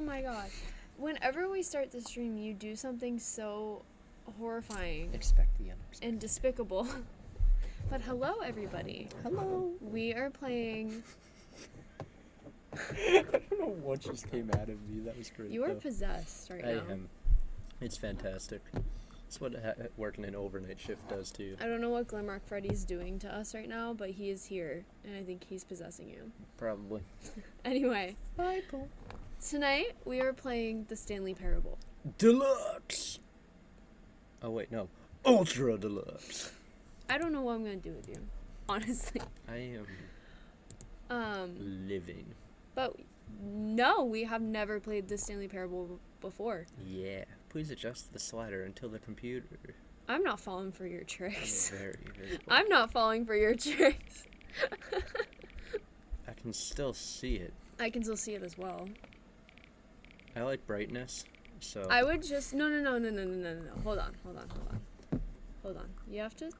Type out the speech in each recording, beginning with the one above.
my god. Whenever we start the stream, you do something so horrifying. Expect the unexpected. And despicable. But hello, everybody. Hello. We are playing... I don't know what just came out of me. That was great. You are possessed right now. I am. It's fantastic. It's what working an overnight shift does to you. I don't know what Glimrock Freddy's doing to us right now, but he is here, and I think he's possessing you. Probably. Anyway. Bye, Paul. Tonight, we are playing the Stanley Parable. Deluxe! Oh, wait, no. Ultra Deluxe. I don't know what I'm going to do with you, honestly. I am... living. But, no, we have never played the Stanley Parable before. Yeah. Please adjust the slider until the computer... I'm not falling for your tricks. Very, very I'm not falling for your tricks. I can still see it. I can still see it as well. I like brightness, so... I would just... No. Hold on. You have to...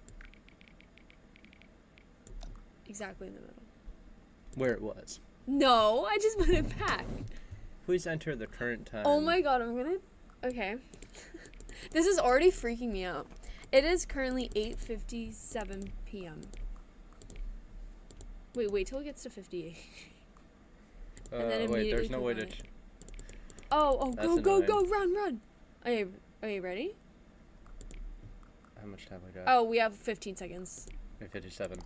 Exactly in the middle. Where it was. No, I just put it back. Please enter the current time. Oh my god, I'm gonna... Okay. This is already freaking me out. It is currently 8:57 p.m. Wait till it gets to 58. And then wait, there's no way to... Oh, go, run. Are you ready? How much time we got? Oh, we have 15 seconds. 57.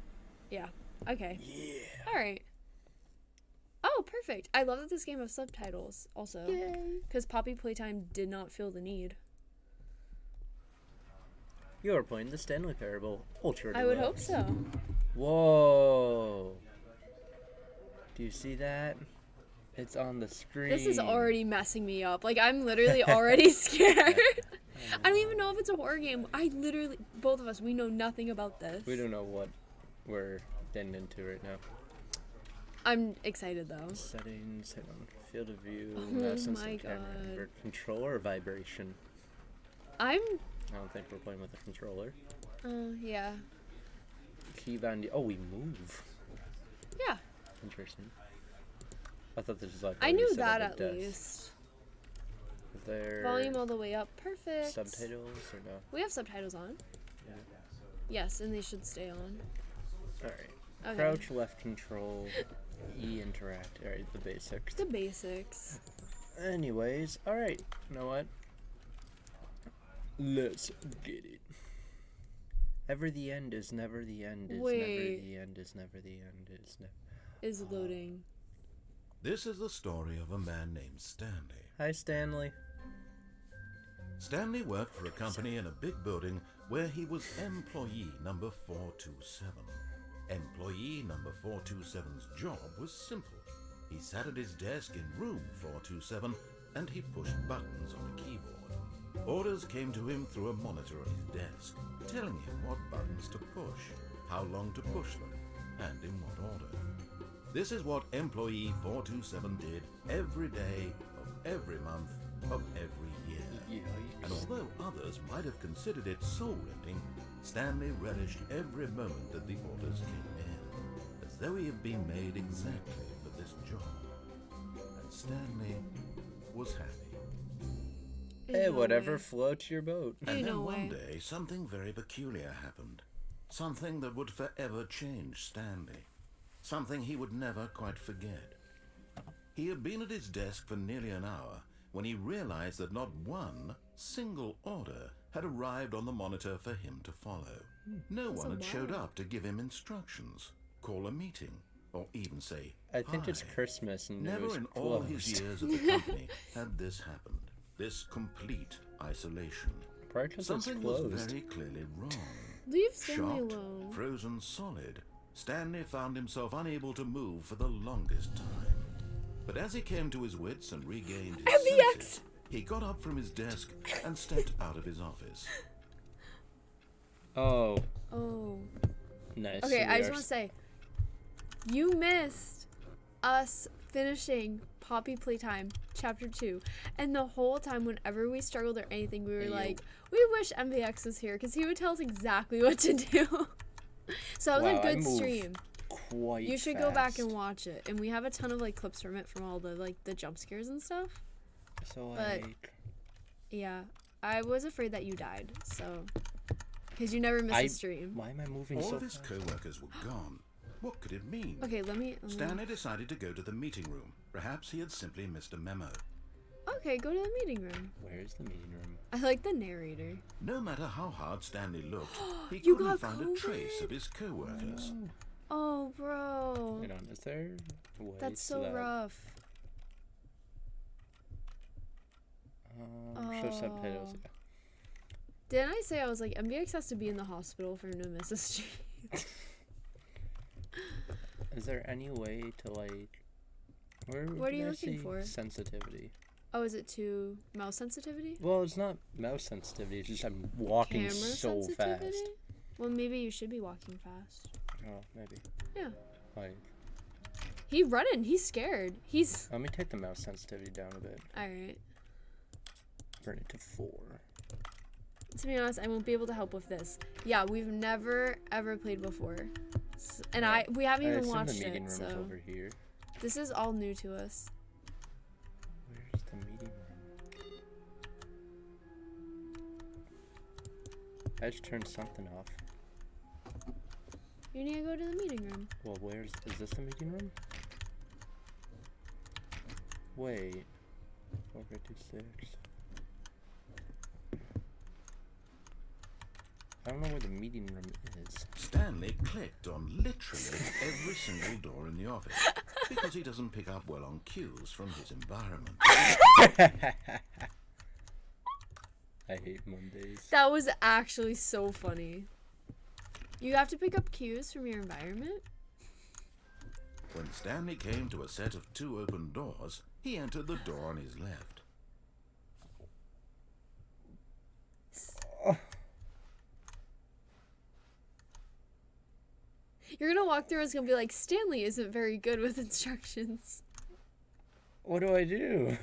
Yeah. Okay. Yeah. Alright. Oh, perfect. I love that this game has subtitles, also. Yay. Because Poppy Playtime did not feel the need. You are playing the Stanley Parable Ultra Deluxe. I would hope so. Whoa. Do you see that? It's on the screen. This is already messing me up. Like, I'm literally already scared. I don't even know if it's a horror game. Both of us, we know nothing about this. We don't know what we're getting into right now. I'm excited, though. Settings, hit on field of view, Oh my camera, god. controller vibration. I don't think we're playing with a controller. Yeah. Keybind. Oh, we move. Yeah. Interesting. I thought this was like... I knew that at least. Is there... Volume all the way up. Perfect. Subtitles or no? We have subtitles on. Yeah. Yes, and they should stay on. Alright. Okay. Crouch, left control, E interact. Alright, the basics. The basics. Anyways, alright. You know what? Let's get it. Ever the end is never the end is never the end is never the end is never... Is loading. This is the story of a man named Stanley. Hi, Stanley. Stanley worked for a company in a big building where he was employee number 427. Employee number 427's job was simple. He sat at his desk in room 427 and he pushed buttons on a keyboard. Orders came to him through a monitor on his desk, telling him what buttons to push, how long to push them, and in what order. This is what employee 427 did every day of every month of every year. Yikes. And although others might have considered it soul-rending, Stanley relished every moment that the orders came in, as though he had been made exactly for this job. And Stanley was happy. Hey, whatever floats your boat. And then one day, something very peculiar happened. Something that would forever change Stanley. Something he would never quite forget. He had been at his desk for nearly an hour when he realized that not one single order had arrived on the monitor for him to follow. No one had showed up to give him instructions, call a meeting, or even say I think hi. it's Christmas and Never it was in closed. all his years at the company had this happened. This complete isolation. Probably because it's Something was closed. very clearly wrong. Leave Stanley Shocked, alone. frozen solid, Stanley found himself unable to move for the longest time. But as he came to his wits and regained his senses, he got up from his desk and stepped out of his office. Oh. Oh. Nice. Okay, I just want to say, you missed us finishing Poppy Playtime Chapter 2. And the whole time, whenever we struggled or anything, we were like, we wish MVX was here, because he would tell us exactly what to do. So that was a good stream. Quite You should go back and watch it. And we have a ton of like clips from it, from all the like the jump scares and stuff. So But- Yeah. I was afraid that you died, so... Because you never miss a stream. Why am I moving All so of his fast? co-workers were gone. What could it mean? Okay, let me... Stanley decided to go to the meeting room. Perhaps he had simply missed a memo. Okay, go to the meeting room. Where's the meeting room? I like the narrator. No matter how hard Stanley looked, he You couldn't got find a trace of his co-workers. Oh, bro. Wait on, is there a way That's so that, rough. Show subtitles, Oh. yeah. Didn't I say I was like, MBX has to be in the hospital for him to miss a stream? Is there any way to, like... What are you looking for? Sensitivity. Oh, is it to mouse sensitivity? Well, it's not mouse sensitivity, it's just I'm walking Camera so sensitivity? fast. Well, maybe you should be walking fast. Oh, maybe. Yeah. Like, He running. He's scared. He's... let me take the mouse sensitivity down a bit. Alright. Bring it to 4. To be honest, I won't be able to help with this. Yeah, we've never, ever played before. And we haven't even assume watched the meeting it, room's so... over here. This is all new to us. Where's the meeting room? I just turned something off. You need to go to the meeting room. Well, is this the meeting room? Wait. 456. I don't know where the meeting room is. Stanley clicked on literally every single door in the office because he doesn't pick up well on cues from his environment. I hate Mondays. That was actually so funny. You have to pick up cues from your environment? When Stanley came to a set of 2 open doors, he entered the door on his left. You're gonna walk through and it's gonna be like, Stanley isn't very good with instructions. What do I do?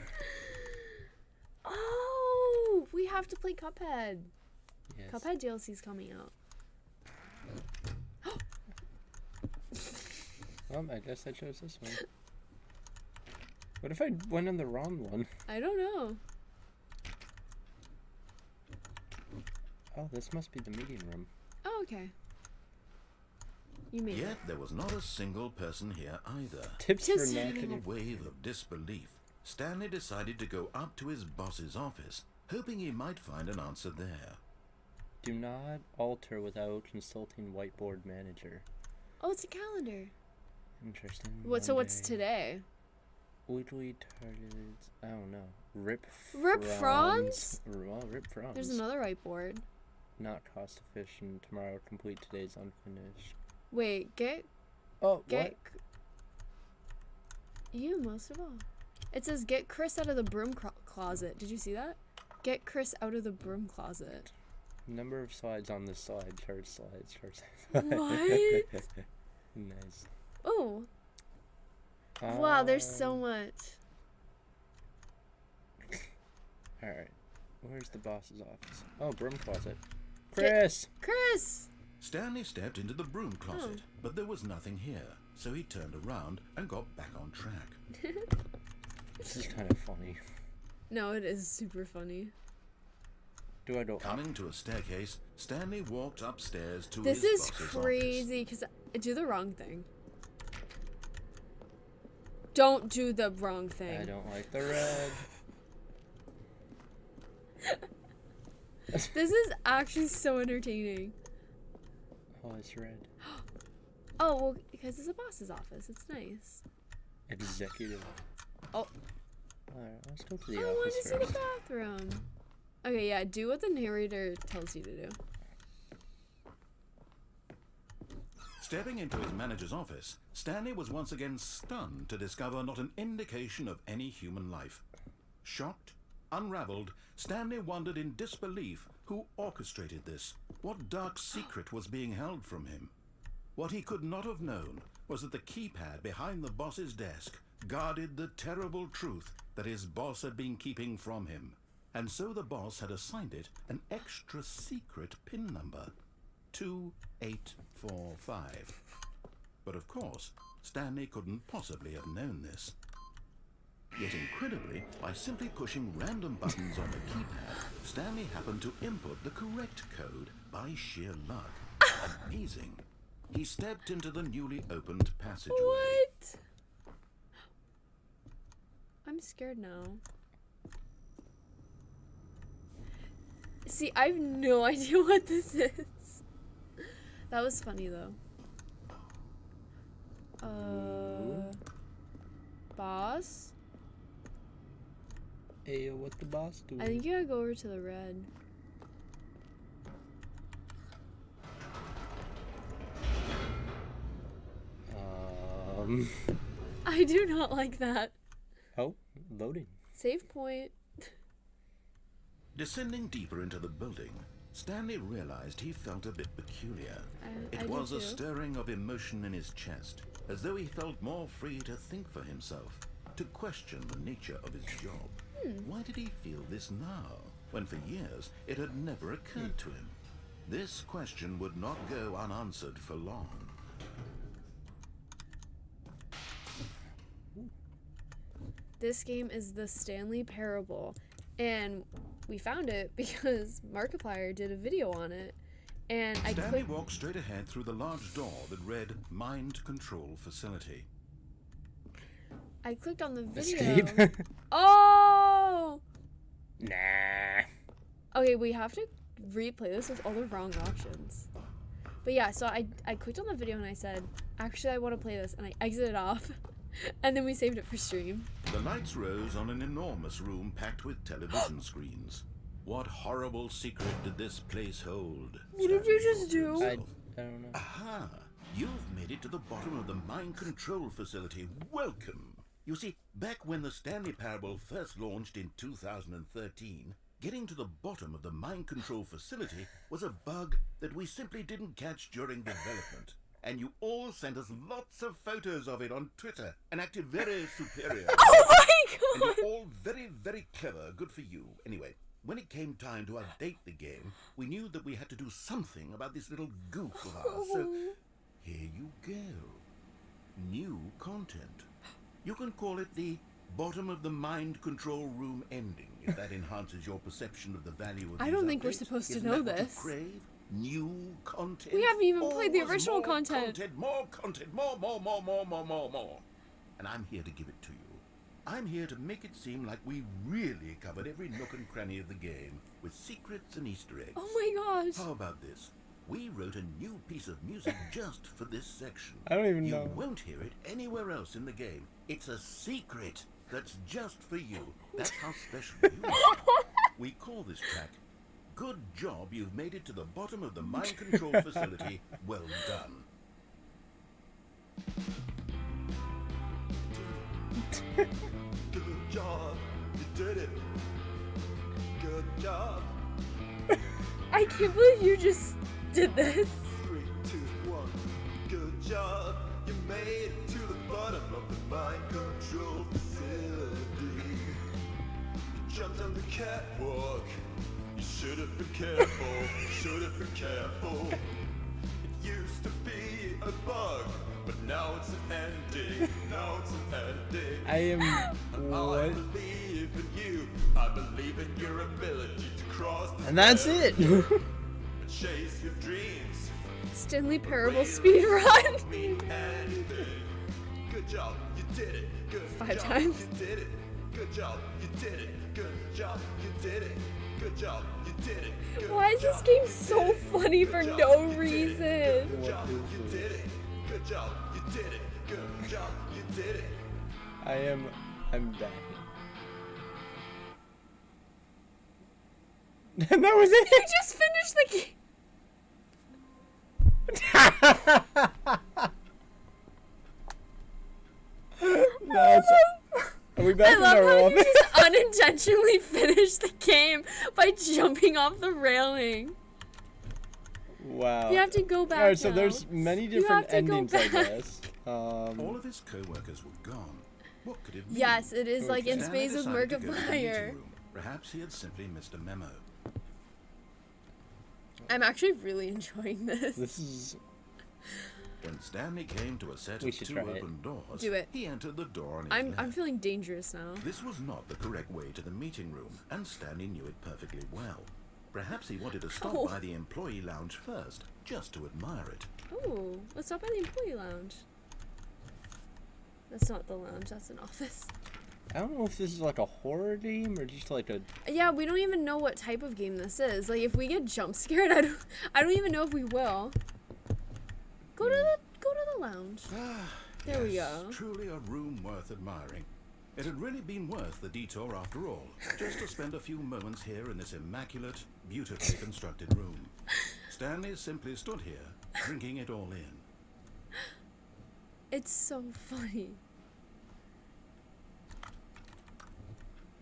Oh, we have to play Cuphead. Yes. Cuphead DLC's coming out. Well, I guess I chose this one. What if I went on the wrong one? I don't know. Oh, this must be the meeting room. Oh, okay. You made Yet it. there was not a single person here either. Tips for Just- Feeling marketing. a wave of disbelief, Stanley decided to go up to his boss's office, hoping he might find an answer there. Do not alter without consulting whiteboard manager. Oh, it's a calendar. Interesting. So what's Monday. today? Weekly targets. I don't know. Rip Franz? Well, Rip Franz. There's another whiteboard. Not cost efficient. Tomorrow complete today's unfinished. Wait, get Oh, what? You most of all. It says get Chris out of the broom closet. Did you see that? Get Chris out of the broom closet. Number of slides on this slide. Chart slides. What? Nice. Oh. Wow, there's so much. Alright. Where's the boss's office? Oh, broom closet. Chris! Chris! Stanley stepped into the broom closet, but there was nothing here, so he turned around and got back on track. This is kind of funny. No, it is super funny. Do I go up? Coming to a staircase, Stanley walked upstairs to This his is boss's crazy because I do the wrong thing. Don't do the wrong thing. I don't like the red. This is actually so entertaining. Oh, it's red. Oh, well, because it's a boss's office. It's nice. Executive. Oh. Alright, let's go to the I want to office see the first. bathroom. Okay, yeah, do what the narrator tells you to do. Stepping into his manager's office, Stanley was once again stunned to discover not an indication of any human life. Shocked, unraveled, Stanley wondered in disbelief who orchestrated this, what dark secret was being held from him. What he could not have known was that the keypad behind the boss's desk guarded the terrible truth that his boss had been keeping from him, and so the boss had assigned it an extra secret PIN number, 2845. But of course, Stanley couldn't possibly have known this. Yet incredibly, by simply pushing random buttons on the keypad, Stanley happened to input the correct code by sheer luck. Amazing. He stepped into the newly opened passageway. What? I'm scared now. See, I have no idea what this is. That was funny though. Boss? Hey, what the boss do? I think you gotta go over to the red. I do not like that. Oh, loading. Save point. Descending deeper into the building, Stanley realized he felt a bit peculiar. I It do was a too. stirring of emotion in his chest, as though he felt more free to think for himself, to question the nature of his job. Why did he feel this now, when for years it had never occurred to him? This question would not go unanswered for long. This game is the Stanley Parable, and we found it because Markiplier did a video on it, and I Stanley clicked. walked straight ahead through the large door that read Mind Control Facility. I clicked on the video. Escape. Oh! Nah. Okay, we have to replay this with all the wrong options. But yeah, so I clicked on the video and I said, actually I want to play this, and I exited off. And then we saved it for stream. The lights rose on an enormous room packed with television screens. What horrible secret did this place hold? What did you Stanley just thought to do? I himself. don't know. Aha! You've made it to the bottom of the mind control facility. Welcome! You see, back when the Stanley Parable first launched in 2013, getting to the bottom of the mind control facility was a bug that we simply didn't catch during development. And you all sent us lots of photos of it on Twitter and acted very superior. Oh my And god! you're all very, very clever. Good for you. Anyway, when it came time to update the game, we knew that we had to do something about this little goof of ours. So here you go. New content. You can call it the bottom of the mind control room ending, if that enhances your perception of the value of I these don't think we're updates. supposed to Isn't know that what you this. crave? New content. We haven't even played the Always original more content. More content, more. And I'm here to give it to you. I'm here to make it seem like we really covered every nook and cranny of the game, with secrets and Easter eggs. Oh my gosh! How about this? We wrote a new piece of music just for this section. I don't even You know. won't hear it anywhere else in the game. It's a secret that's just for you. That's how special you are. We call this track Good Job You've Made It to the Bottom of the Mind Control Facility. Well done. Good job, you did it. Good job. I can't believe you just did this. 3, 2, 1. Good job, you made it to the bottom of the mind control facility. You jumped on the catwalk. You should have been careful. Should have been careful. It used to be a bug, but now it's an ending. Now it's an ending. I am. I What? believe in you. I believe in your ability to cross the And that's it. and chase your dreams. Stanley Parable speedrun. Mean anything. Good job, you did it. Good 5 job, times. you did it. Good job, you did it. Good job, you did it. Good job, you did it. Good Why is this job, game you so did it. funny for Good job, no you did it. reason? Good job, you did it. Good job, you did it. Good job, you did it. I'm dying. And that was it. You just finished the game. That's. Are we back I in love our how you office? just unintentionally finished the game by jumping off the railing. Wow. You have to go back. Alright, so now. there's many You different have to go endings, I back. guess. All of his co-workers were gone. What could it mean? Yes, it is like in Stanley space with decided to go to the meeting Markiplier. room. Perhaps he had simply missed a memo. I'm actually really enjoying this. This is. When Stanley came to a set We of should 2 try it. open doors, Do it. he entered the door on his I'm left. feeling dangerous now. This was not the correct way to the meeting room, and Stanley knew it perfectly well. Perhaps he wanted to stop Oh. by the employee lounge first, just to admire it. Oh, let's stop by the employee lounge. That's not the lounge, that's an office. I don't know if this is like a horror game or just like a. Yeah, we don't even know what type of game this is. Like, if we get jump scared, I don't even know if we will. Go to the lounge. There we Yes, go. Truly a room worth admiring. It had really been worth the detour after all, just to spend a few moments here in this immaculate, beautifully constructed room. Stanley simply stood here, drinking it all in. It's so funny.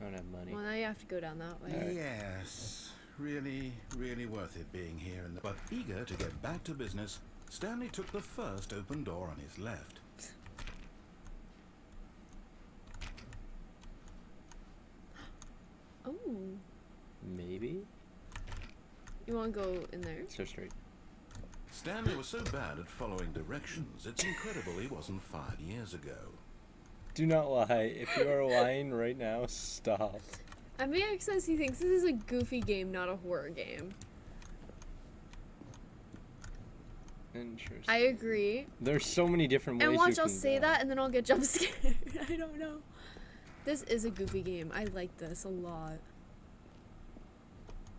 I don't have money. Well, now you have to go down that way. Yes, really, really worth it being here. But eager to get back to business, Stanley took the first open door on his left. Oh, Maybe. you want to go in there? So straight. Stanley was so bad at following directions, it's incredible he wasn't 5 years ago. Do not lie. If you are lying right now, stop. Amir says he thinks this is a goofy game, not a horror game. Interesting. I agree. There's so many different ways. And watch, you I'll can say go. that and then I'll get jump scared. I don't know. This is a goofy game. I like this a lot.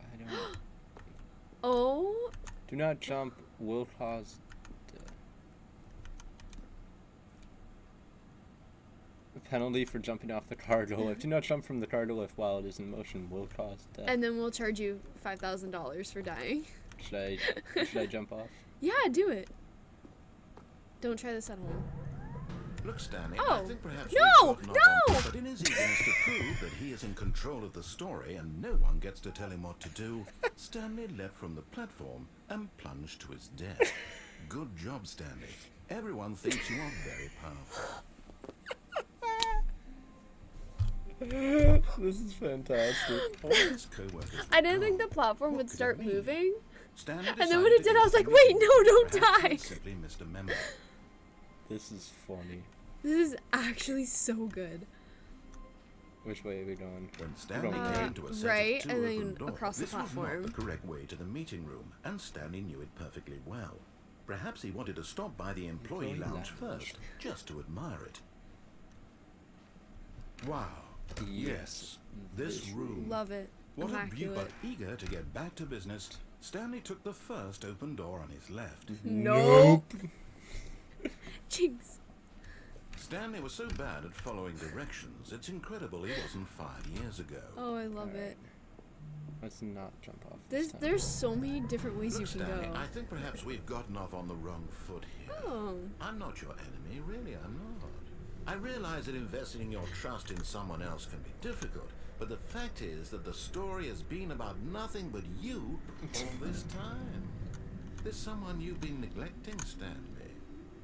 I don't. Oh, Do not jump. Will cause. A penalty for jumping off the cargo lift. Do not jump from the cargo lift while it is in motion. Will cause death. and then we'll charge you $5,000 for dying. Should I jump off? Yeah, do it. Don't try this at home. Look, Stanley, Oh, I think perhaps no, we've gotten no! off on, but in his eagerness to prove that he is in control of the story and no one gets to tell him what to do, Stanley leapt from the platform and plunged to his death. Good job, Stanley. Everyone thinks you are very powerful. This is fantastic. All his co-workers were I didn't think gone. the platform What would could it start mean? moving. Stanley And then decided when it to did, go I was to like, the wait, meeting. no, don't Perhaps he die. simply missed a memo. This is funny. This is actually so good. Which way are we going? When Stanley going came to a set right, of 2 and open then doors, across the this was platform. not the correct way to the meeting room, and Stanley knew it perfectly well. Perhaps he wanted to stop by the employee Employee lounge lounge. first, just to admire it. Wow. Yes, this room. Love it. What a beauty! Immaculate. But eager to get back to business, Stanley took the first open door on his left. Nope. Jinx. Stanley was so bad at following directions, it's incredible he wasn't 5 years ago. Oh, I love it. Let's not jump off. This time. There's so many different ways Look, you can Stanley, go. I think perhaps we've gotten off on the wrong foot here. Oh. I'm not your enemy, really, I'm not. I realize that investing your trust in someone else can be difficult, but the fact is that the story has been about nothing but you all this time. There's someone you've been neglecting, Stanley.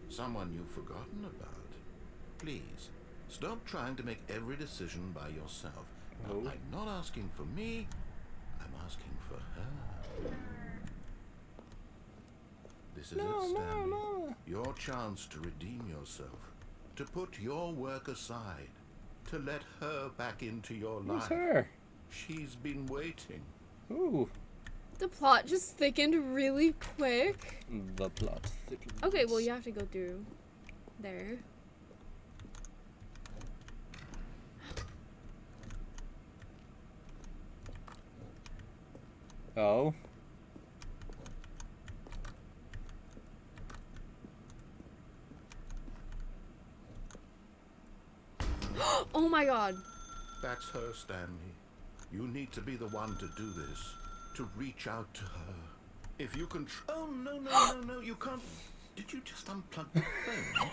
Someone you've forgotten about. Please, stop trying to make every decision by yourself. Now, Oh. I'm not asking for me, I'm asking for her. This is it, Stanley. no. Your chance to redeem yourself, to put your work aside, to let her back into your Who's life. her? She's been waiting. Ooh. The plot just thickened really quick. The plot thickens. Okay, well, you have to go through there. Oh. Oh my god. That's her, Stanley. You need to be the one to do this, to reach out to her. If you can. Oh, no, you can't. Did you just unplug the phone?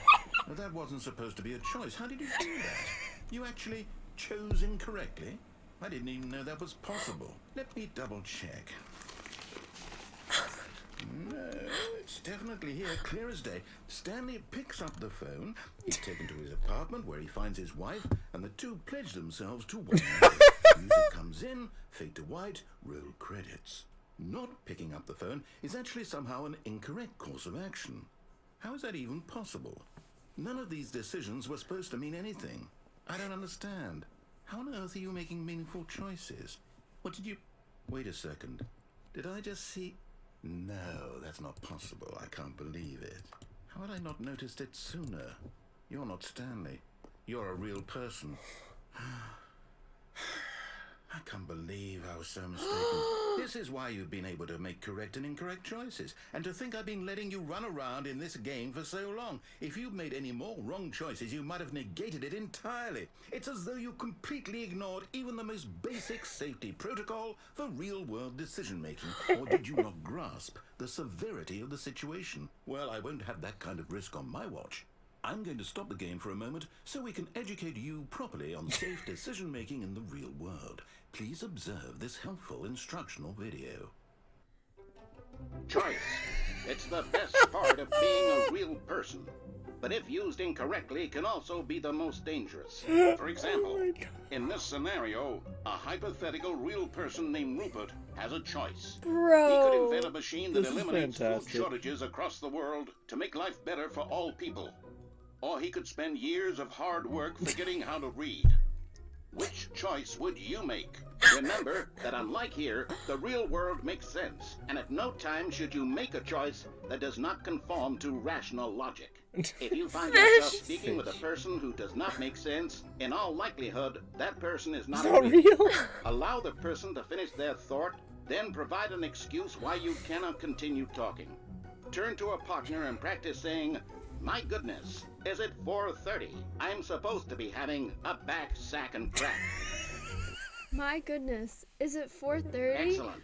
No, that wasn't supposed to be a choice. How did you do that? You actually chose incorrectly? I didn't even know that was possible. Let me double check. No, it's definitely here, clear as day. Stanley picks up the phone. He's taken to his apartment where he finds his wife, and the two pledge themselves to one another. Music comes in, fade to white, roll credits. Not picking up the phone is actually somehow an incorrect course of action. How is that even possible? None of these decisions were supposed to mean anything. I don't understand. How on earth are you making meaningful choices? What did you... Wait a second. Did I just see... No, that's not possible. I can't believe it. How had I not noticed it sooner? You're not Stanley. You're a real person. I can't believe I was so mistaken. This is why you've been able to make correct and incorrect choices. And to think I've been letting you run around in this game for so long. If you'd made any more wrong choices, you might have negated it entirely. It's as though you completely ignored even the most basic safety protocol for real-world decision-making. Or did you not grasp the severity of the situation? Well, I won't have that kind of risk on my watch. I'm going to stop the game for a moment so we can educate you properly on safe decision-making in the real world. Please observe this helpful instructional video. Choice. It's the best part of being a real person. But if used incorrectly, can also be the most dangerous. For example, in this scenario, a hypothetical real person named Rupert has a choice. Bro. He could invent a machine that This is eliminates food fantastic. shortages across the world to make life better for all people. Or he could spend years of hard work forgetting how to read. Which choice would you make? Remember that unlike here, the real world makes sense, and at no time should you make a choice that does not conform to rational logic. If you find yourself speaking with a person who does not make sense, in all likelihood, that person is not real. Allow the person to finish their thought, then provide an excuse why you cannot continue talking. Turn to a partner and practice saying, "My goodness, is it 4:30? I'm supposed to be having a back, sack, and crack." My goodness, is it 4:30? Excellent.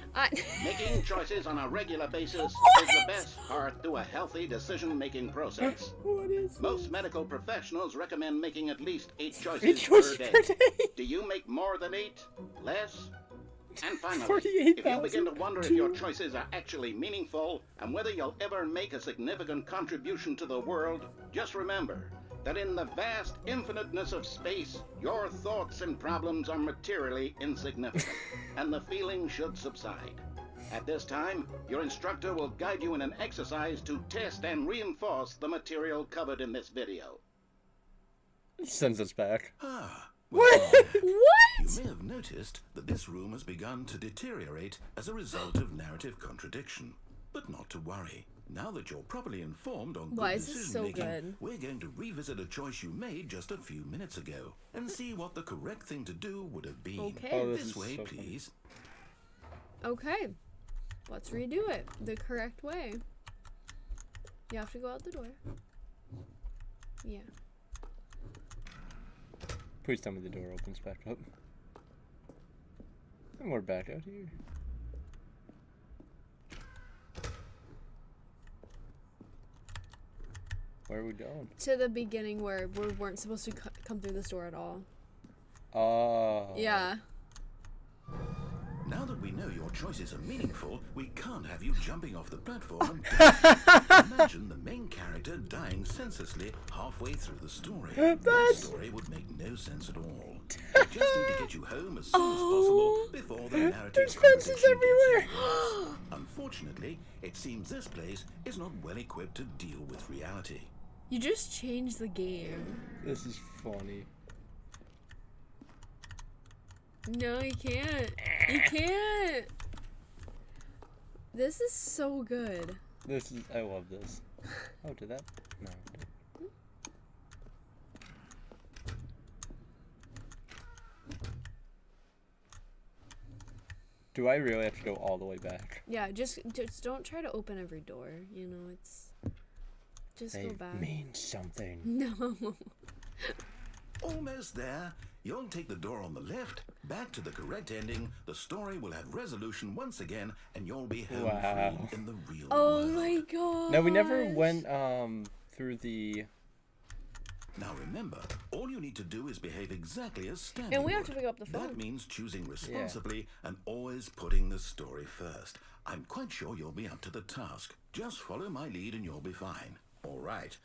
Making choices on a regular basis is the best part to a healthy decision-making process. What is Most medical professionals recommend making at least 8 choices, 8 choices per per day. day? Do you make more than 8? Less? And finally, 48,000. if you begin to wonder if your choices are actually meaningful and whether you'll ever make a significant contribution to the world, just remember that in the vast infiniteness of space, your thoughts and problems are materially insignificant, and the feeling should subside. At this time, your instructor will guide you in an exercise to test and reinforce the material covered in this video. Sends us back. What? What? You may have noticed that this room has begun to deteriorate as a result of narrative contradiction. But not to worry. Now that you're properly informed on Why good is this so decision-making, good? we're going to revisit a choice you made just a few minutes ago and see what the correct thing to do would have been. Okay. Oh, this This is way, so funny. please. Okay. Let's redo it the correct way. You have to go out the door. Yeah. Please tell me the door opens back up. And we're back out here. Where are we going? To the beginning where we weren't supposed to come through this door at all. Oh. Yeah. Now that we know your choices are meaningful, we can't have you jumping off the platform and dying. Imagine the main character dying senselessly halfway through the story. That story would make no sense at all. We just need to get you home as soon as possible before the narrative There's fences contradiction everywhere. gets worse. Unfortunately, it seems this place is not well equipped to deal with reality. You just changed the game. This is funny. No, you can't. You can't. This is so good. This is. I love this. Oh, did that? No. It didn't. Do I really have to go all the way back? Yeah, just don't try to open every door. You know, it's just They go back. mean something. No. Almost there. You'll take the door on the left, back to the correct ending, the story will have resolution once again, and you'll be home Wow. free in the real Oh world. my god. No, we never went through the. Now remember, all you need to do is behave exactly as Stanley And we have to would. pick up the phone. That means choosing responsibly and always putting the story first. I'm quite sure you'll be up to the task. Just follow my lead and you'll be fine. All right.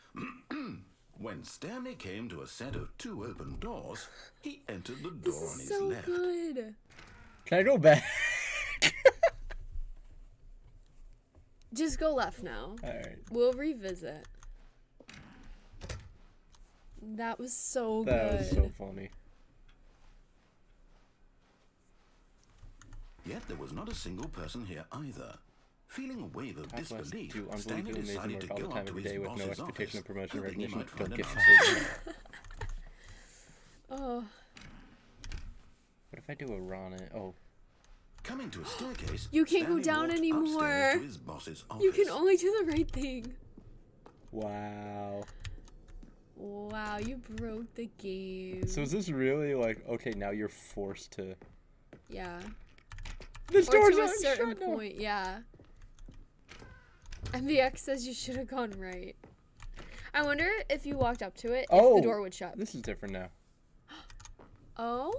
When Stanley came to a set of 2 open doors, he entered the door This on is his so left. good. Can I go back? Just go left now. Alright. We'll revisit. That was so That good. was so funny. Yet there was not a single person here either. Feeling a wave of Housewives disbelief, do Stanley unbelievable amazing decided to work all go the time up to every his day with no boss's expectation office, of promotion or hoping he recognition. might find Don't an get answer. fired. Oh, What if I do a Ron? Oh, Coming to a staircase, You can't go Stanley down walked anymore. upstairs to his boss's office. you can only do the right thing. wow. Wow, you broke the game. So is this really like, okay, now you're forced to... Yeah. This Or door's to a not certain shut now. point, yeah. MVX says you should have gone right. I wonder if you walked up to it, if the door would shut. This is different now. Oh?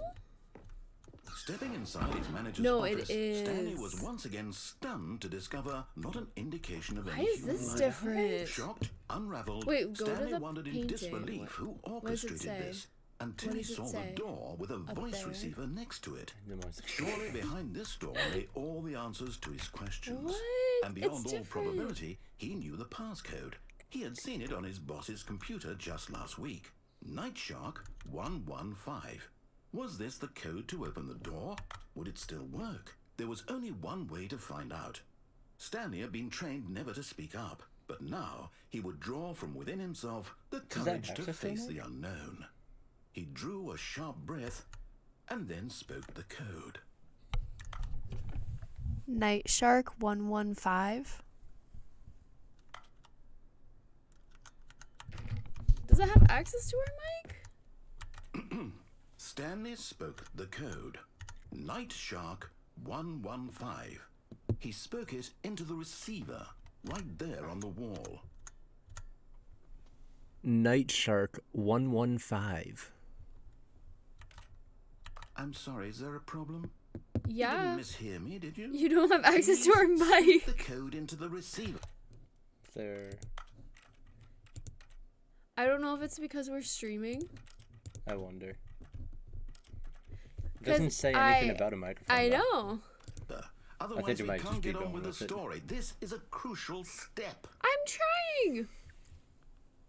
Stepping inside his manager's No, it office, Stanley was is. once again stunned to discover not an indication of Why any is human this life. different? Shocked, unraveled, Wait, go to Stanley the wondered in painting. disbelief who What does it orchestrated say? this until What he does it saw say? the door with a voice there? receiver next to it. The most- Surely behind this door lay all the answers to his questions. What? And beyond It's all different. probability, he knew the passcode. He had seen it on his boss's computer just last week. Night Shark 115. Was this the code to open the door? Would it still work? There was only one way to find out. Stanley had been trained never to speak up, but now he would draw from within himself the that courage to access face down the unknown. He drew a sharp breath and then spoke the code. Night Shark 115. Does it have access to our mic? Stanley spoke the code. Night Shark 115. He spoke it into the receiver, right there on the wall. Night Shark 115. I'm sorry, is there a problem? You Yeah. didn't mishear me, did you? You don't have access to our Please mic. speak the code into the receiver. There. I don't know if it's because we're streaming. I wonder. It doesn't 'Cause say anything I- about a microphone. I though. know. Otherwise, it we might just can't be get on going with the with it. story. This is a crucial step. I'm trying.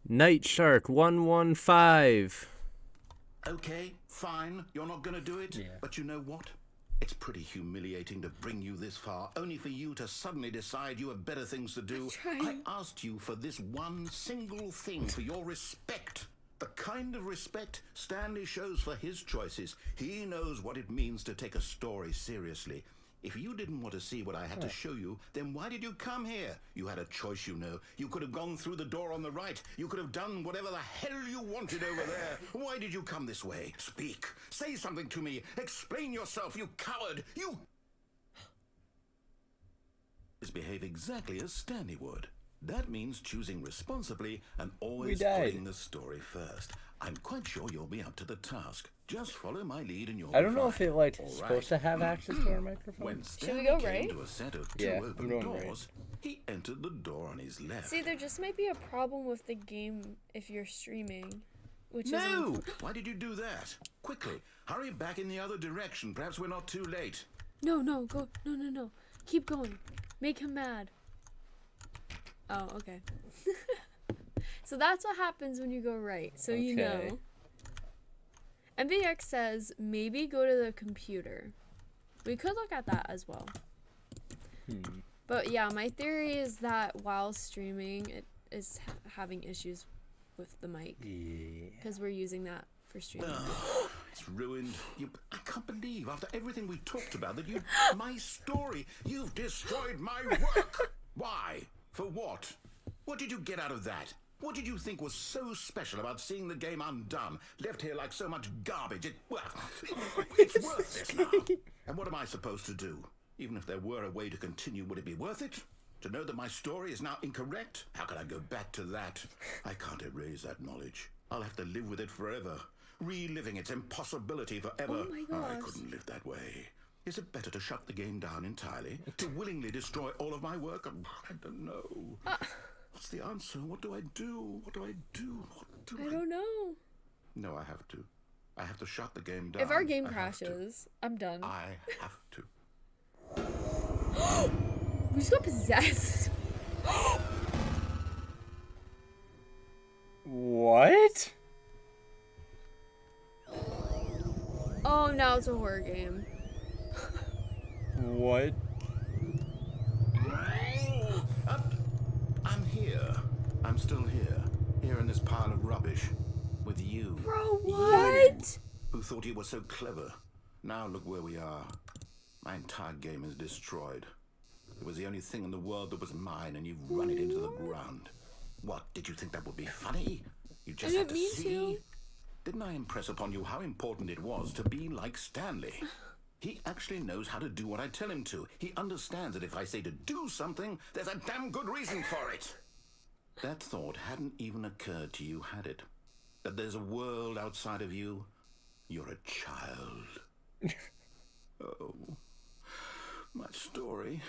Night Shark 115. Okay, fine. You're not going to do it. Yeah. But you know what? It's pretty humiliating to bring you this far, only for you to suddenly decide you have better things to do. I trying. asked you for this one single thing, for your respect. The kind of respect Stanley shows for his choices. He knows what it means to take a story seriously. If you didn't want to see what I had to show you, then why did you come here? You had a choice, you know. You could have gone through the door on the right. You could have done whatever the hell you wanted over there. Why did you come this way? Speak. Say something to me. Explain yourself, you coward. You behave exactly as Stanley would. That means choosing responsibly and always died. putting the story first. I'm quite sure you'll be up to the task. Just follow my lead and you'll I be don't know if fine. it like All supposed right. to have access to our microphone. When we Stanley go came right? to a set of two Yeah, I'm open going right. doors, he entered the door on his left. See, there just might be a problem with the game if you're streaming, which No! is Why did you do that? Quickly, hurry back in the other direction. Perhaps we're not too late. no, go, no, keep going, make him mad. Oh, okay. So that's what happens when you go right. So you Okay. know. MBX says maybe go to the computer. We could look at that as well. But yeah, my theory is that while streaming, it is having issues with the mic Yeah. because we're using that for streaming. It's ruined. I can't believe, after everything we talked about, that my story, you've destroyed my work. Why? For what? What did you get out of that? What did you think was so special about seeing the game undone, left here like so much garbage? It's worthless now. And what am I supposed to do? Even if there were a way to continue, would it be worth it? To know that my story is now incorrect? How can I go back to that? I can't erase that knowledge. I'll have to live with it forever, reliving its impossibility forever. Oh my I gosh. couldn't live that way. Is it better to shut the game down entirely? To willingly destroy all of my work? I don't know. What's the answer? What do I do? What do I do? What do I don't know. No, I have to. I have to shut the game down. If our game I have to. crashes, I'm done. I have to. We just got possessed. What? now it's a horror game. What? I'm here. I'm still here. Here in this pile of rubbish. With you. Bro, what? Who thought you were so clever. Now look where we are. My entire game is destroyed. It was the only thing in the world that was mine, and you've run it into the ground. What, did you think that would be funny? You just had to see? Didn't I impress upon you how important it was to be like Stanley? He actually knows how to do what I tell him to. He understands that if I say to do something, there's a damn good reason for it. That thought hadn't even occurred to you, had it? That there's a world outside of you? You're a child. Oh, my story.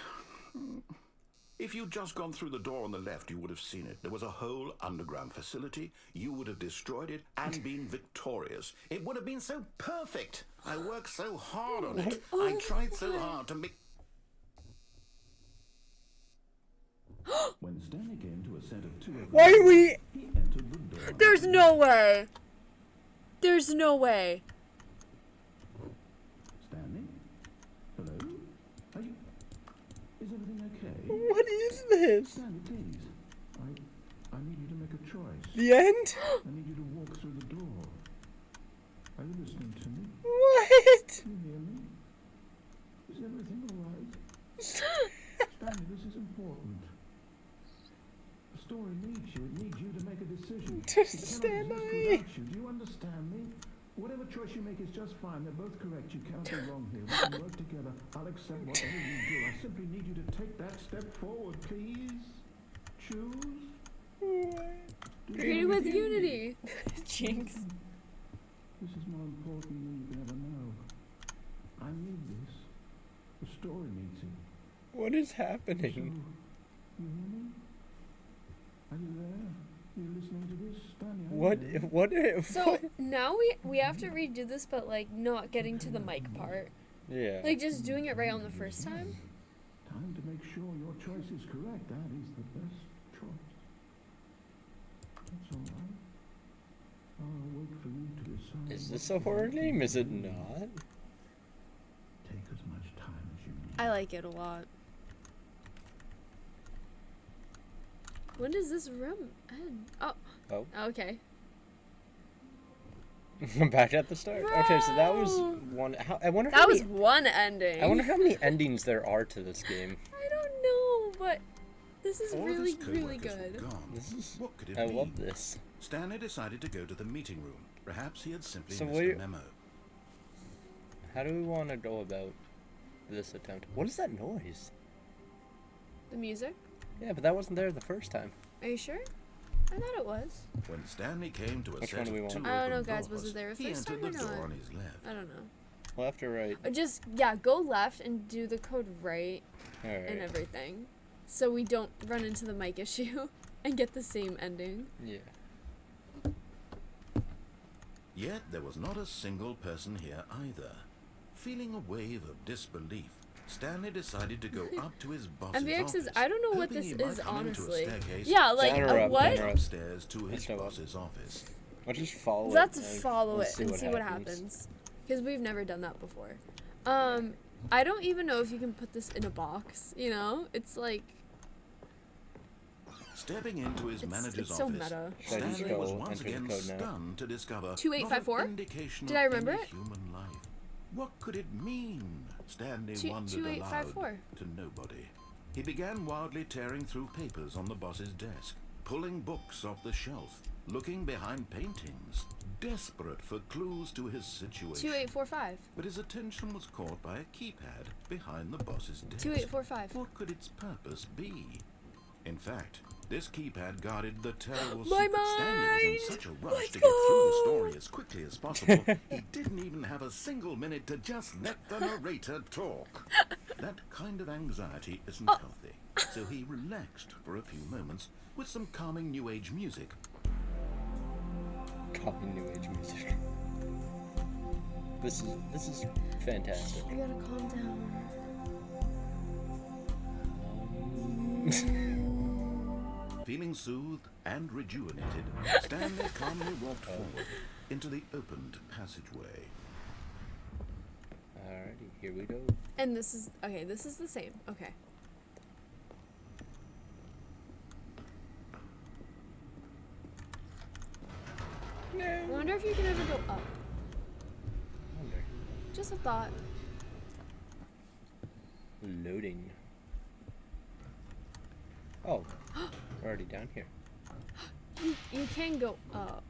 If you'd just gone through the door on the left, you would have seen it. There was a whole underground facility. You would have destroyed it and been victorious. It would have been so perfect. I worked so hard on it. I tried so hard to make... When Stanley came to a set of two... Why are we... He entered the door. There's no way. There's no way. Stanley? Hello? Are you... Is everything okay? What is this? Stanley, please. I need you to make a choice. The end? I need you to walk through the door. Are you listening to me? What? Can you hear me? Is everything all right? Stanley, this is important. The story needs you. It needs you to make a decision. Just It cannot stand exist by me. without you. Do you understand me? Whatever choice you make is just fine. They're both correct. You cannot be wrong here. We can work together. I'll accept whatever you do. I simply need you to take that step forward, please. Choose. Created with Unity. Jinx. This is more important than you can ever know. I need this. The story needs it. What is So, happening? you hear me? Are you there? Are you listening to this, Stanley? What? So now we have to redo this, but like not getting to the mic part. Yeah. Like just doing it right on the first time. Time to make sure your choice is correct. That is the best choice. That's all right. I'll wait for you to decide. Is this a horror game? Is it not? Take as much time as you need. I like it a lot. When does this room end? Oh. Oh. Okay. Back at the start. Okay, so that was Bro. one. I wonder. That how was many, one ending. I wonder how many endings there are to this game. I don't know, but this is All of really, his really co-workers were good. gone. This is. What could it I be? love this. Stanley decided to go to the meeting room. Perhaps he had simply So missed where- a memo. How do we want to go about this attempt? What is that noise? The music? Yeah, but that wasn't there the first time. Are you sure? I thought it was. When Stanley came to a Which set one do we of want? two I don't know, open guys. Was doors, it there the he first entered time the or door not? on his left. I don't know. Left or right? Just, yeah, go left and do the code right All and right. everything. So we don't run into the mic issue and get the same ending. Yeah. Yet there was not a single person here either. Feeling a wave of disbelief, Stanley decided to go up to his boss's MVX office. is, I don't know what hoping this he might is, come into a honestly. staircase Yeah, like, Interrupt, what? interrupt. upstairs to his Show up. boss's office. Let's just follow it. Let's and follow we'll it and see what happens. Because we've never done that before. I don't even know if you can put this in a box, you know? It's like, Stepping into his manager's it's so office, meta. Should I just Stanley was go once enter the again code now? stunned to discover 2854? not an indication Did of I remember any it? human life. What could it mean? Stanley wondered 2854. aloud to nobody. He began wildly tearing through papers on the boss's desk, pulling books off the shelf, looking behind paintings, desperate for clues to his situation. 2845. But his attention was caught by a keypad behind the boss's desk. 2845. What could its purpose be? In fact, this keypad guarded the terrible My secret. Stanley was in mind! such a rush Let's to get through the go! story as quickly as possible, he didn't even have a single minute to just let the narrator talk. That kind of anxiety isn't healthy, so he relaxed for a few moments with some calming New Age music. Copy New Age music. This is fantastic. You gotta calm down. Feeling soothed and rejuvenated, Stanley calmly walked forward into the opened passageway. Alrighty, here we go. And this is okay. This is the same. Okay. I wonder if you can ever go up. Wonder. Just a thought. Loading. Oh, we're already down here. You can go up.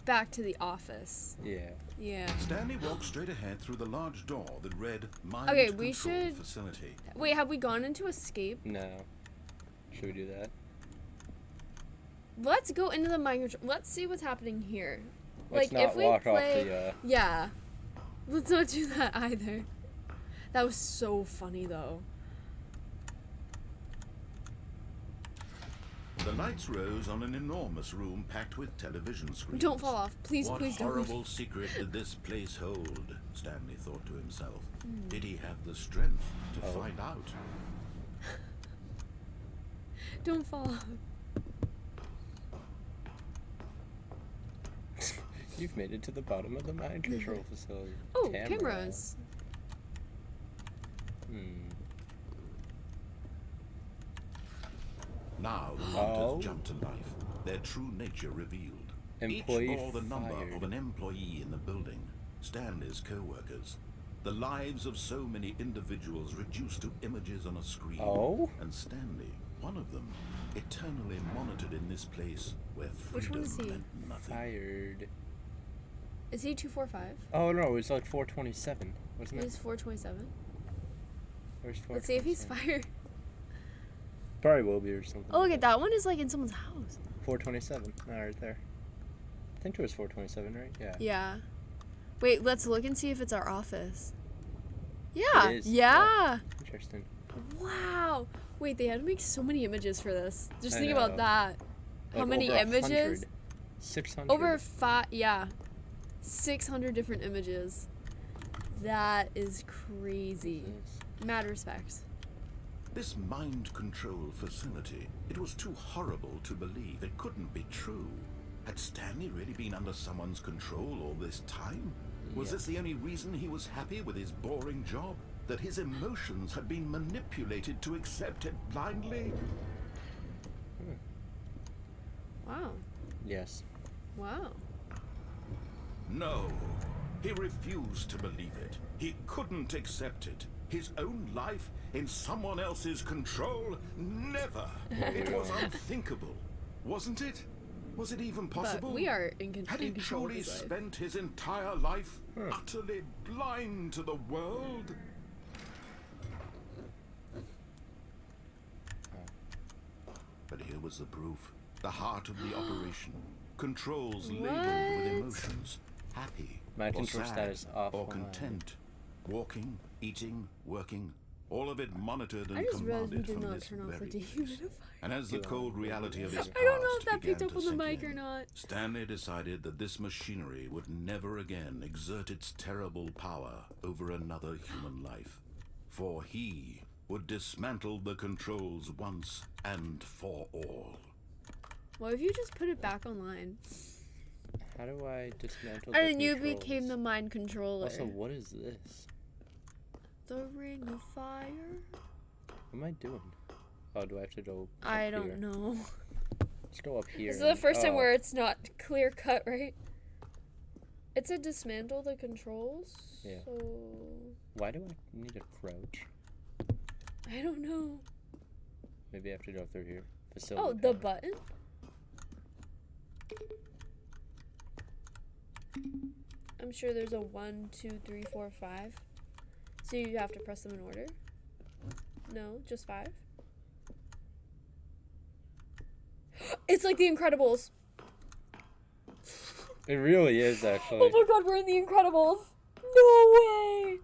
Back to the office. Yeah. Yeah. Stanley walked straight ahead through the large door that read Mind Okay, Control we should- Facility. Wait, have we gone into escape? No. Should we do that? Let's go into the mind control. Let's see what's happening here. Let's Like not if we walk play, off the. yeah. Let's not do that either. That was so funny though. The lights rose on an enormous room packed with television screens. Don't fall off, please, What please don't. horrible secret did this place hold? Stanley thought to himself. Did he have the strength to find out? Don't fall off. You've made it to the bottom of the mind control facility. Oh, Camera. cameras. Now the hunters jumped to life, their true nature revealed. Employee Each bore the number fired. of an employee in the building, Stanley's co-workers. The lives of so many individuals reduced to images on a screen. Oh? And Stanley, one of them, eternally monitored in this place where Which freedom one is he? meant nothing. Fired. Is he 245? Oh no, it was like 427, wasn't He's it? 427. Where's Let's see if he's 427? fired. Probably will be or something. Oh, look at that one is like in someone's house. 427. No, right there. I think it was 427, right? Yeah. Yeah. Wait, let's look and see if it's our office. Yeah. It is. Yeah. Interesting. Wow. Wait, they had to make so many images for this. Just I think know. about that. How Like many over images? 100. 600. Over 600 different images. That is crazy. Mad respect. This mind control facility, it was too horrible to believe. It couldn't be true. Had Stanley really been under someone's control all this time? Was this the only reason he was happy with his boring job? That his emotions had been manipulated to accept it blindly? Wow. Yes. Wow. No. He refused to believe it. He couldn't accept it. His own life in someone else's control? Never. It was unthinkable. Wasn't it? Was it even possible? But we are in, Had he in control of truly his life. spent his entire life utterly blind to the world? But here was the proof. The heart of the operation. Controls labeled with emotions. Happy, Mind or control sad, status off. or content. Walking, eating, working. All of it monitored and I just realized we commanded did from not this turn off the very place. dehumidifier. And as the cold reality of his past I don't know if that began picked up to on the sink mic or in, not. Stanley decided that this machinery would never again exert its terrible power over another human life. For he would dismantle the controls once and for all. What if you just put it back online? How do I dismantle And the then you controls? became the mind controller. Also, what is this? The ring of fire? What am I doing? Oh, do I have to go up I here? don't know. Let's go up here. This is the first time Oh, where it's not clear cut, right? It's a dismantle the controls. Yeah. So Why do I need to crouch? I don't know. Maybe I have to go through here. Facility. Oh, the power. button? I'm sure there's a 1, 2, 3, 4, 5. So you have to press them in order? No, just 5? It's like the Incredibles. It really is actually Oh my god, we're in the Incredibles. No way.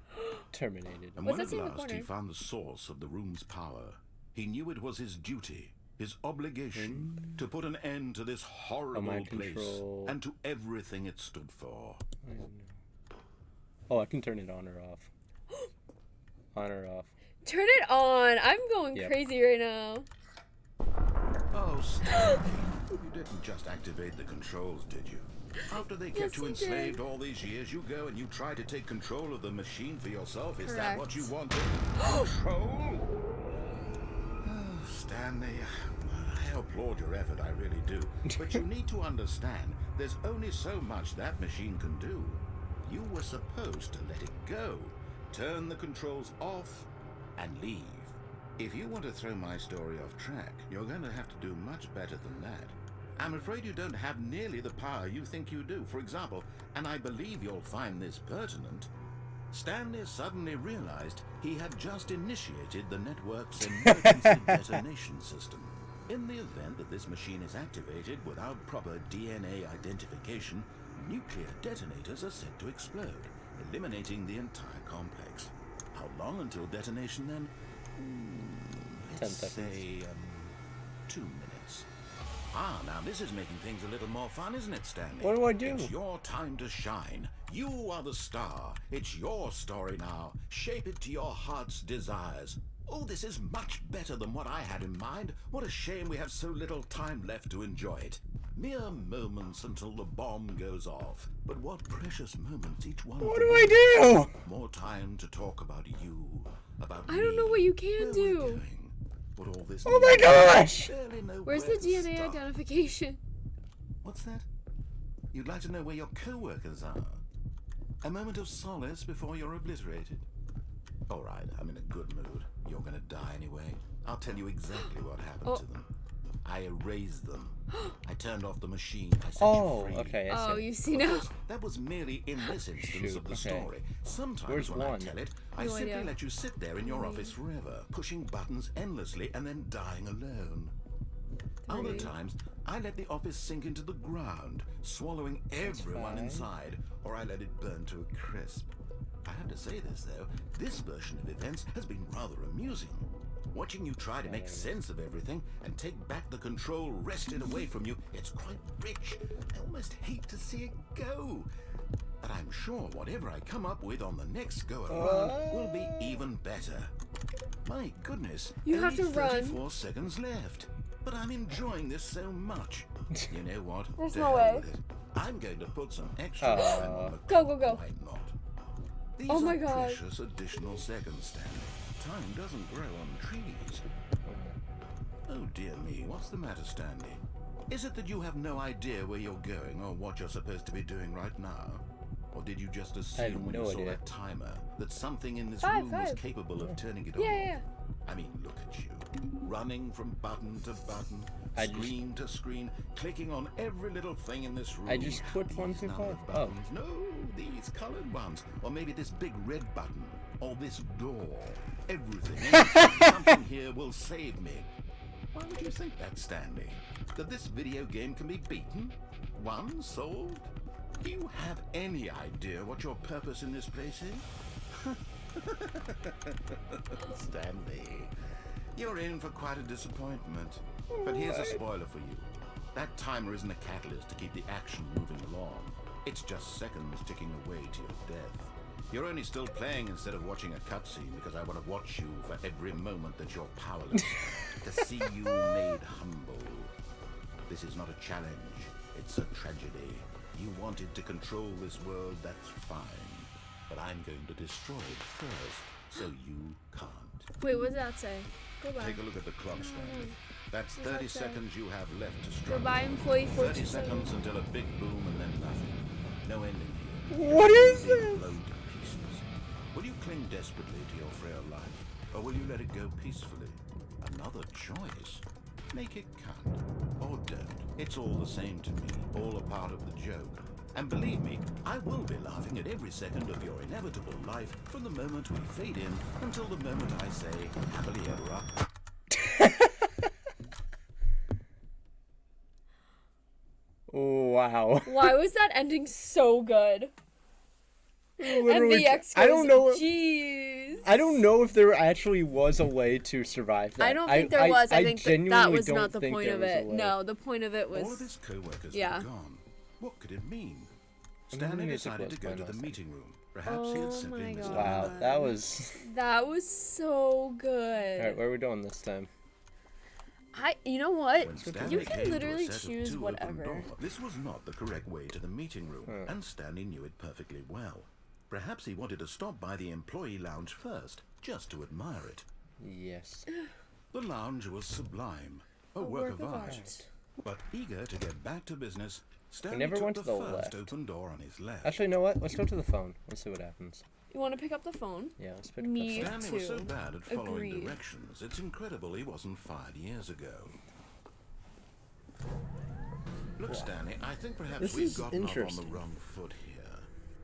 terminated. And What's when that say at in the last he corner? found the source of the room's power, he knew it was his duty, his obligation, to put an end to this horrible mind place control. and to everything it stood for. I don't know. Oh, I can turn it on or off. On or off. Turn it on. I'm going Yep. crazy right now. Oh, Stanley, You didn't just activate the controls, did you? After they kept Yes, you he enslaved did. all these years, you go and you try to take control of the machine for yourself. Is that what you Correct. wanted? Control? Oh, Stanley, I applaud your effort, I really do. But you need to understand, there's only so much that machine can do. You were supposed to let it go, turn the controls off, and leave. If you want to throw my story off track, you're going to have to do much better than that. I'm afraid you don't have nearly the power you think you do. For example, and I believe you'll find this pertinent, Stanley suddenly realized he had just initiated the network's emergency detonation system. In the event that this machine is activated without proper DNA identification, nuclear detonators are set to explode, eliminating the entire complex. How long until detonation then? 10 Let's seconds. say 2 minutes. Ah, now this is making things a little more fun, isn't it, Stanley? What do I do? It's your time to shine. You are the star. It's your story now. Shape it to your heart's desires. Oh, this is much better than what I had in mind. What a shame we have so little time left to enjoy it. Mere moments until the bomb goes off. But what precious moments each one. What do I do? More time to talk about you, about I don't know me, what you can where we're do. going, what all this Oh my means. gosh! Barely know Where's where the to DNA start. identification? What's that? You'd like to know where your co-workers are? A moment of solace before you're obliterated? All right, I'm in a good mood. You're gonna die anyway. I'll tell you exactly what happened to them. I erased them. I turned off the machine. I set Oh, you free. okay, I Oh, see. you see Of now? course, that was merely in this instance Shoot, of the okay. story. Sometimes Where's when one? I tell it, I No simply idea. let you sit there in your office forever, pushing buttons endlessly and then dying alone. Other Three. times, I let the office sink into the ground, swallowing everyone fine. inside, or I let it burn to a crisp. I have to say this, though, this version of events has been rather amusing. Watching you try to make sense of everything and take back the control wrested away from you, it's quite rich. I almost hate to see it go. But I'm sure whatever I come up with on the next go around will be even better. My goodness, You have only to run. 34 seconds left. But I'm enjoying this so much. You know what? There's To no hell way. with it. I'm going to put some extra time on the Go, clock. go, go. Why not? These Oh my are God. precious additional seconds, Stanley. Time doesn't grow on trees. Oh dear me, what's the matter, Stanley? Is it that you have no idea where you're going or what you're supposed to be doing right now? Or did you just assume when no you saw idea. that timer that something in this Five, room was five. capable of turning it Yeah, on? yeah, yeah. I mean, look at you. Running from button to button, I just- screen to screen, clicking on every little thing in this room. I just clicked 1 These through numbered 5. Oh. buttons. No, these colored ones. Or maybe this big red button. Or this door. Everything. Something here will save me. Why would you think that, Stanley? That this video game can be beaten? Won? Solved? Do you have any idea what your purpose in this place is? Stanley, you're in for quite a disappointment. But here's a spoiler for you. That timer isn't a catalyst to keep the action moving along. It's just seconds ticking away to your death. You're only still playing instead of watching a cutscene because I want to watch you for every moment that you're powerless. To see you made humble. This is not a challenge. It's a tragedy. You wanted to control this world, that's fine. But I'm going to destroy it first, so you can't. Wait, what does that say? Goodbye. Take a look at the clock, Stanley. That's What's that 30 say? seconds you have left to struggle. Goodbye, employee 30 427. seconds until a big boom and then nothing. No ending here. What is Being this? blown to pieces. Will you cling desperately to your frail life, or will you let it go peacefully? Another choice. Make it count, or don't. It's all the same to me, all a part of the joke. And believe me, I will be laughing at every second of your inevitable life from the moment we fade in until the moment I say, happily ever after. Wow. Why was that ending so good? Literally, MVX goes, I don't know. jeez. I don't know if there actually was a way to survive that. I don't think there was. I think that genuinely was don't not the think point there of was a it. way. No, the point of it All of was. his co-workers Yeah. were gone. What could it mean? I mean, Stanley the music decided was to go playing to the last time. meeting room. Perhaps he Oh had simply my missed God. out. Wow, that was. That was so good. Alright, where are we going this time? You know what? When Stanley You came can to a literally set of choose two open whatever. doors, this was not the correct way to the meeting room, and Stanley knew it perfectly well. Perhaps he wanted to stop by the employee lounge first, just to admire it. Yes. The lounge was sublime, a work of art. But eager to get back to business, Stanley never took went the to the first left. open door on his left. Actually, you know what? Let's go to the phone. Let's see what happens. You want to pick up the phone? Yeah, let's pick up Me the phone. Stanley was so too. bad at following Agreed. directions, it's incredible he wasn't fired years ago. Look, Stanley, I think perhaps This we've is gotten off on the interesting. wrong foot here.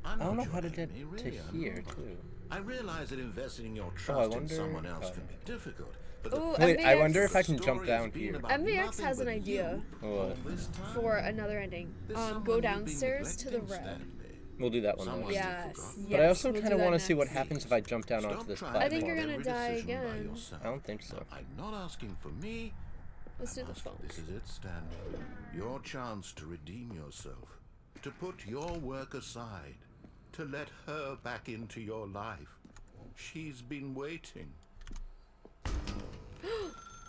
I don't know how to get Amy, to really, I'm here, not. too. I realize that investing your I trust in wonder- someone else oh, can yeah. be difficult. But the Ooh, Wait, I MVX wonder if I can story jump has down been here. about MVX nothing has an but idea. you What? all this time. For another ending. There's Go someone you've been downstairs to the neglecting, red. Stanley. We'll do that one Someone later. you've Yes. forgotten. But I also we'll kind do of that want to see what next. happens if I jump down Stop onto this trying platform. I think you're gonna every die decision by again. yourself. I don't think so. I'm not asking for me. Let's do I'm the asking- phone. This is it, Stanley. Your chance to redeem yourself, to put your work aside, to let her back into your life. She's been waiting.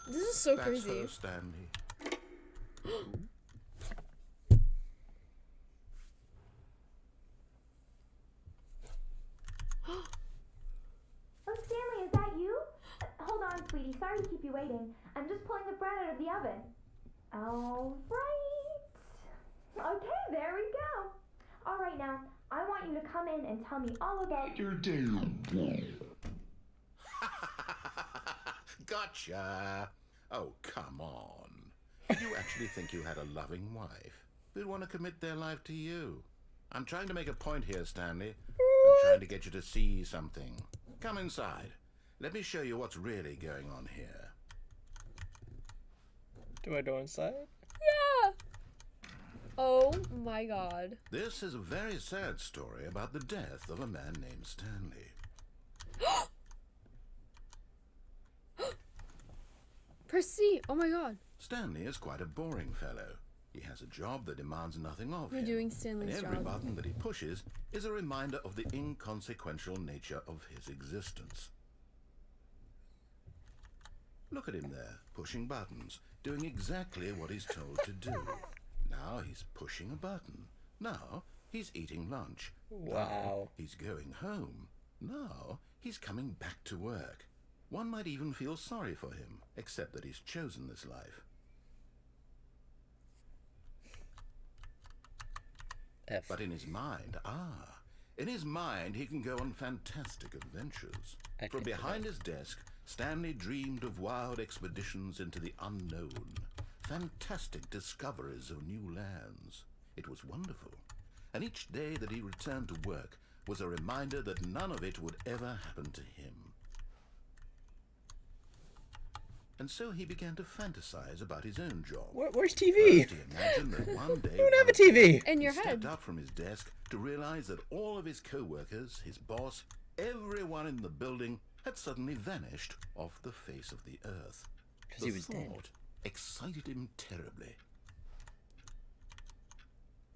This is so That's crazy. her, Stanley. Oh, Stanley, is that you? Hold on, sweetie. Sorry to keep you waiting. I'm just pulling the bread out of the oven. All right. Okay, there we go. All right, now, I want you to come in and tell me all about your day. Gotcha. Oh, come on. You actually think you had a loving wife who'd want to commit their life to you. I'm trying to make a point here, Stanley. I'm trying to get you to see something. Come inside. Let me show you what's really going on here. Do I go inside? Yeah. Oh my god. This is a very sad story about the death of a man named Stanley. Press C. Oh my god. Stanley is quite a boring fellow. He has a job that demands nothing of You're him. doing Stanley's and every job. button that he pushes is a reminder of the inconsequential nature of his existence. Look at him there, pushing buttons, doing exactly what he's told to do. Now he's pushing a button. Now he's eating lunch. Now Wow. he's going home. Now he's coming back to work. One might even feel sorry for him, except that he's chosen this life. F. But in his mind, he can go on fantastic adventures. I From can do behind his desk, Stanley dreamed of wild expeditions into the unknown, fantastic discoveries of new lands. It was wonderful. And each day that he returned to work was a reminder that none of it would ever happen to him. And so he began to fantasize about his own job. Where's TV? First, he imagined that one day You don't have a TV. In your he head. stepped up from his desk to realize that all of his co-workers, his boss, everyone in the building had suddenly vanished off the face of the earth. 'Cause The he was dead. thought excited him terribly.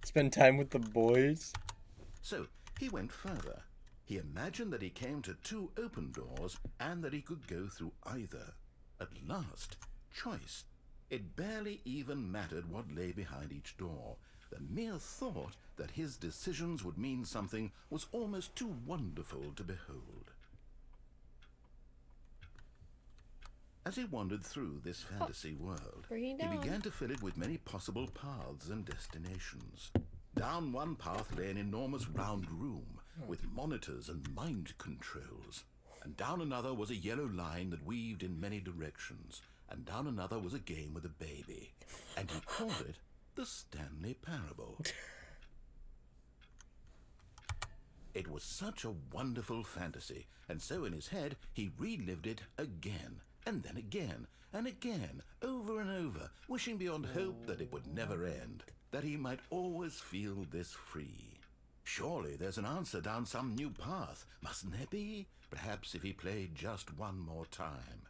Spend time with the boys. So he went further. He imagined that he came to two open doors and that he could go through either. At last, choice. It barely even mattered what lay behind each door. The mere thought that his decisions would mean something was almost too wonderful to behold. As he wandered through this fantasy world, Bringing he down. began to fill it with many possible paths and destinations. Down one path lay an enormous round room with monitors and mind controls. And down another was a yellow line that weaved in many directions. And down another was a game with a baby. And he called it the Stanley Parable. It was such a wonderful fantasy, and so in his head he relived it again, and then again, and again, over and over, wishing beyond hope that it would never end, that he might always feel this free. Surely there's an answer down some new path, mustn't there be? Perhaps if he played just one more time.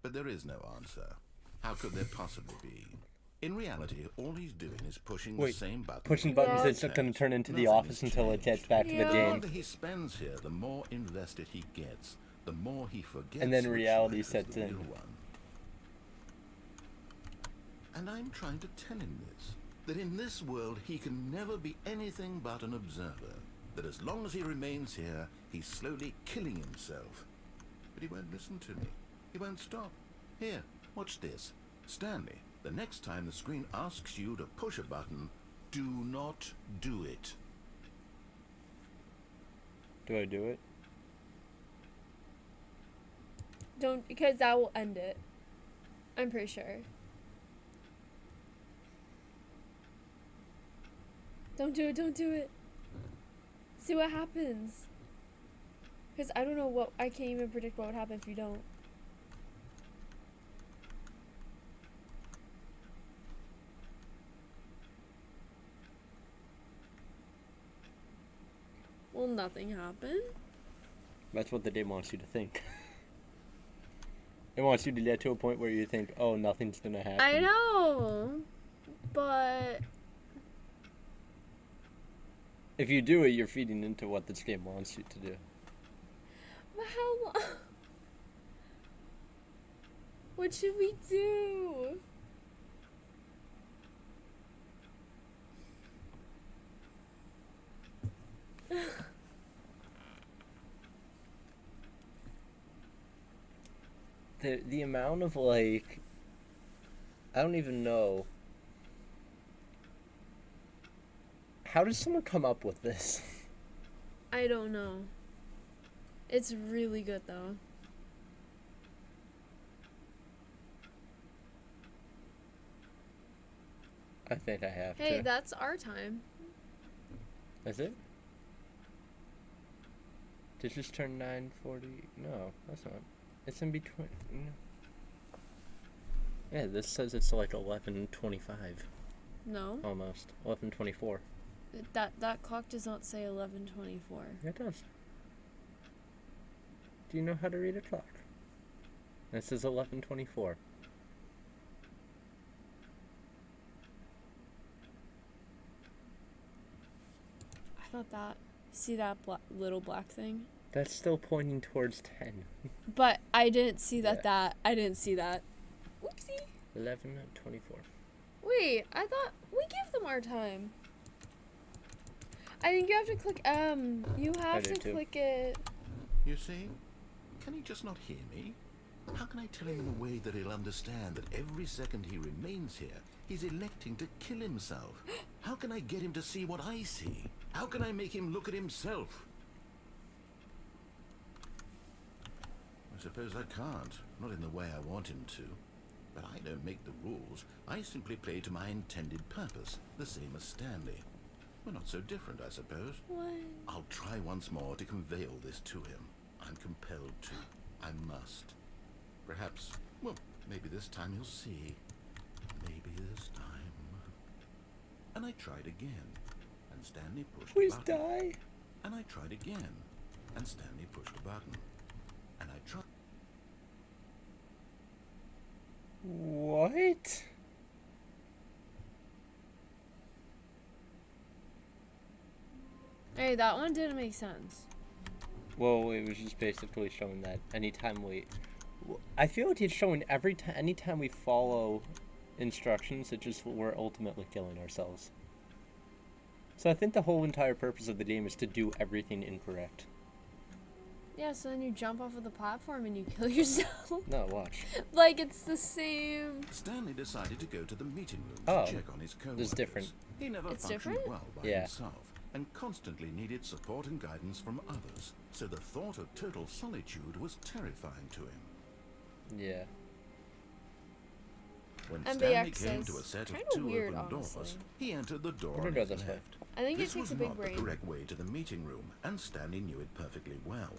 But there is no answer. How could there possibly be? In reality, all he's doing is pushing the Wait, same button. pushing buttons Yeah. that's not going to turn into the Nothing office has until it changed. gets back to Yeah. the The game. longer he spends here, the more invested he gets, the more he forgets. And then which reality life is sets the in. real one. And I'm trying to tell him this, that in this world he can never be anything but an observer, that as long as he remains here, he's slowly killing himself. But he won't listen to me. He won't stop. Here, watch this. Stanley, the next time the screen asks you to push a button, do not do it. Do I do it? Don't, because that will end it. I'm pretty sure. Don't do it, don't do it. See what happens. Because I don't know what, I can't even predict what would happen if you don't. Will nothing happen? That's what the game wants you to think. It wants you to get to a point where you think, oh, nothing's gonna happen. I know, but If you do it, you're feeding into what this game wants you to do. how long? What should we do? The amount of, like, I don't even know. How does someone come up with this? I don't know. It's really good though. I think I have Hey, to. that's our time. Is it? Did it just turn 9:40? No, that's not. It's in between. No. Yeah, this says it's like 11:25. No, Almost. 11:24. that clock does not say 11:24. Yeah, it does. Do you know how to read a clock? This is 11:24. I thought that. See that little black thing? That's still pointing towards 10. But I didn't see that. Yeah. I didn't see that. Whoopsie. 11:24. Wait, I thought we give them our time. I think you have to click you have do to too. click it. You see? Can he just not hear me? How can I tell him in a way that he'll understand that every second he remains here, he's electing to kill himself? How can I get him to see what I see? How can I make him look at himself? I suppose I can't, not in the way I want him to. But I don't make the rules. I simply play to my intended purpose, the same as Stanley. We're not so different, I suppose. What? I'll try once more to convey all this to him. I'm compelled to. I must. Perhaps, well, maybe this time he'll see. Maybe this time. And I tried again. And Stanley pushed Please a button. die. And I tried again. And Stanley pushed a button. And I tried. What? Hey, that one didn't make sense. Well, it was just basically showing that anytime we... I feel like it's showing anytime we follow instructions, it's just we're ultimately killing ourselves. So I think the whole entire purpose of the game is to do everything incorrect. Yeah, so then you jump off of the platform and you kill yourself. No, watch. Like, it's the same. Stanley decided to go to the meeting room Oh, to check on his co-workers. this is different. He never It's functioned different? well by Yeah. himself and constantly needed support and guidance from others. So the thought of total solitude was terrifying to him. Yeah. When MBX Stanley came to is a set of kinda 2 weird, open doors, honestly. he entered the door We're on gonna go his this way. left. I think This it takes was a big not brain. the correct way to the meeting room, and Stanley knew it perfectly well.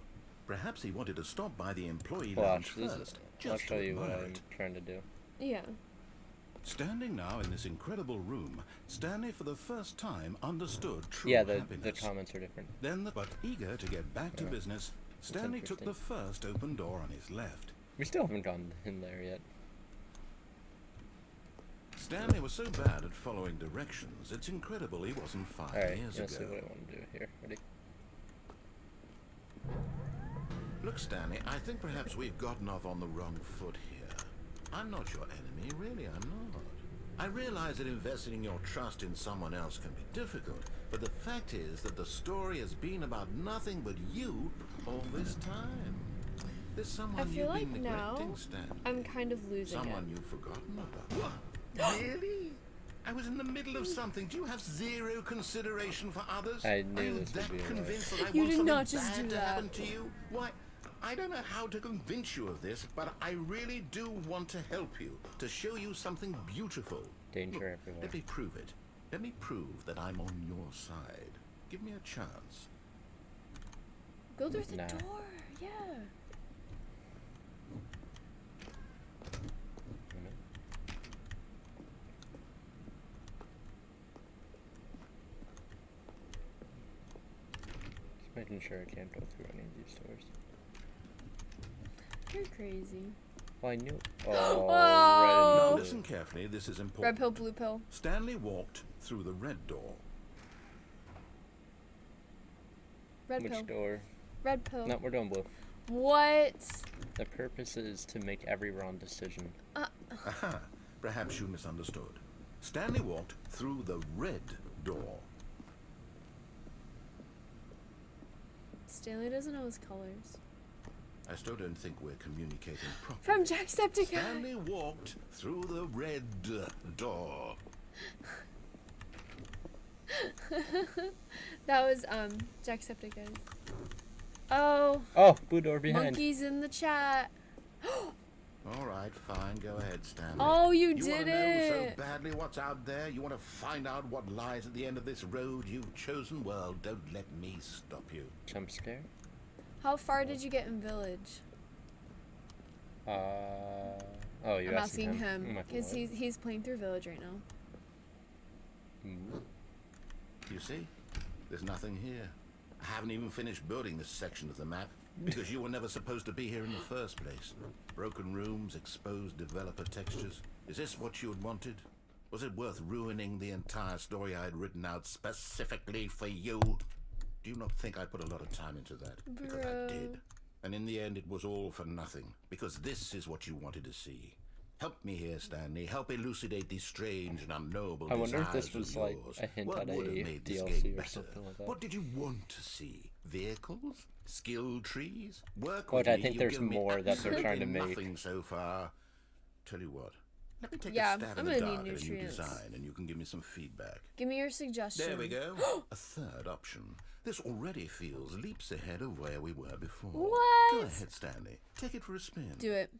Perhaps he wanted to stop by the employee lounge Watch. This first, is, just I'll show to you what admire I'm it. trying to do. Yeah. Standing now in this incredible room, Stanley for the first time understood true Yeah, the happiness. comments are different. Then, but eager to get back to Yeah. business, Stanley took the interesting. first open door on his left. We still haven't gone in there yet. Stanley was so bad at following directions, it's incredible he wasn't 5 Alright, years let's see ago. what I want to do here. Ready? Look, Stanley, I think perhaps we've gotten off on the wrong foot here. I'm not your enemy, really, I'm not. I realize that investing your trust in someone else can be difficult, but the fact is that the story has been about nothing but you all this time. There's someone I feel you've like been now neglecting, Stanley. I'm kind of losing Someone it. you've forgotten about. What? Really? I was in the middle of something. Do you have zero consideration for others? I knew Are you this would that be a convinced that I You want did something not just bad do to that. happen to you? Why? I don't know how to convince you of this, but I really do want to help you, to show you something beautiful. Danger Look, everywhere. let me prove it. Let me prove that I'm on your side. Give me a chance. Go through the Nah. door. Yeah. Just making sure I can't go through any of these doors. You're crazy. Well, I knew. Oh. Now Oh, listen carefully, this is Red important. pill, blue pill. Stanley walked through the red door. Red Which pill. door? Red pill. No, we're doing blue. What? The purpose is to make every wrong decision. Aha, perhaps you misunderstood. Stanley walked through the red door. Stanley doesn't know his colors. I still don't think we're communicating properly. From Jacksepticeye. Stanley walked through the red door. That was Jacksepticeye. Oh, Oh, blue door behind. monkeys in the chat. All right, fine, go ahead, Stanley. Oh, you want did to know so it. badly what's out there? You want to find out what lies at the end of this road you've chosen? Well, don't let me stop you. Jump scare. How far did you get in Village? Oh, you're I'm asking asking him I'm not gonna because lie. he's playing through Village right now. You see? There's nothing here. I haven't even finished building this section of the map because you were never supposed to be here in the first place. Broken rooms, exposed developer textures. Is this what you had wanted? Was it worth ruining the entire story I had written out specifically for you? Do you not think I put a lot of time into that? Because I did. And in the end, it was all for nothing. Because this is what you wanted to see. Help me here, Stanley. Help elucidate these strange and unknowable I wonder if desires this was of like yours. a hint What at would have a made this DLC game or better? something like that. What did you want to see? Vehicles? Skill trees? Work But with I me. think You've there's given me more that they're trying to absolutely make. nothing so far. Tell you what. Let me take Yeah, a stab I'm in the gonna need dark at a new nutrients. design, and you can give me some feedback. Give me your suggestion. There we go. A third option. This already feels leaps ahead of where we were before. What? Go ahead, Stanley. Take it for a spin. Do it.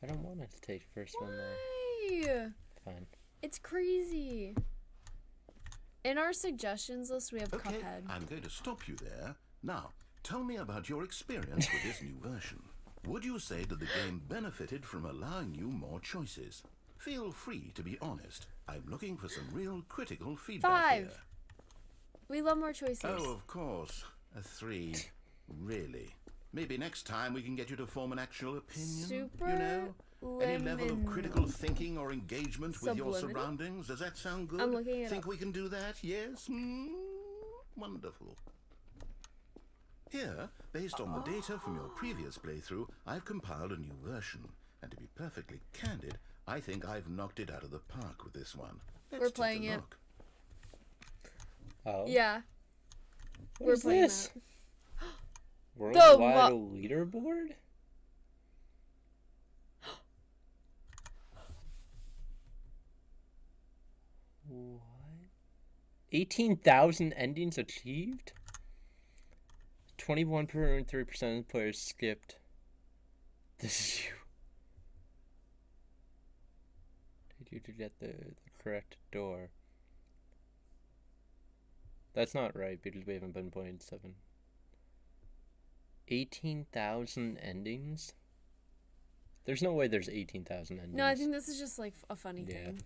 I don't want to take first one though. Why? Fine. It's crazy. In our suggestions list, we have Okay, Cuphead. I'm going to stop you there. Now, tell me about your experience with this new version. Would you say that the game benefited from allowing you more choices? Feel free to be honest. I'm looking for some real critical feedback 5. here. We love more choices. Oh, of course. A 3. Really? Maybe next time we can get you to form an actual opinion. Super you know? Any level of lemon. critical thinking or engagement with your Subliminal? surroundings? Does that sound good? I'm looking it Think up. we can do that? Yes? Wonderful. Here, based on the data from your previous playthrough, I've compiled a new version. And to be perfectly candid, I think I've knocked it out of the park with this one. Let's We're take a playing it. look. Oh. Yeah. What we're is playing this? that. Worldwide leaderboard? What? 18,000 endings achieved? 21.3% of the players skipped. This is you. Did you to get the correct door? That's not right because we haven't been playing 7. 18,000 endings? There's no way there's 18,000 endings. No, I think this is just like a funny Yeah. thing.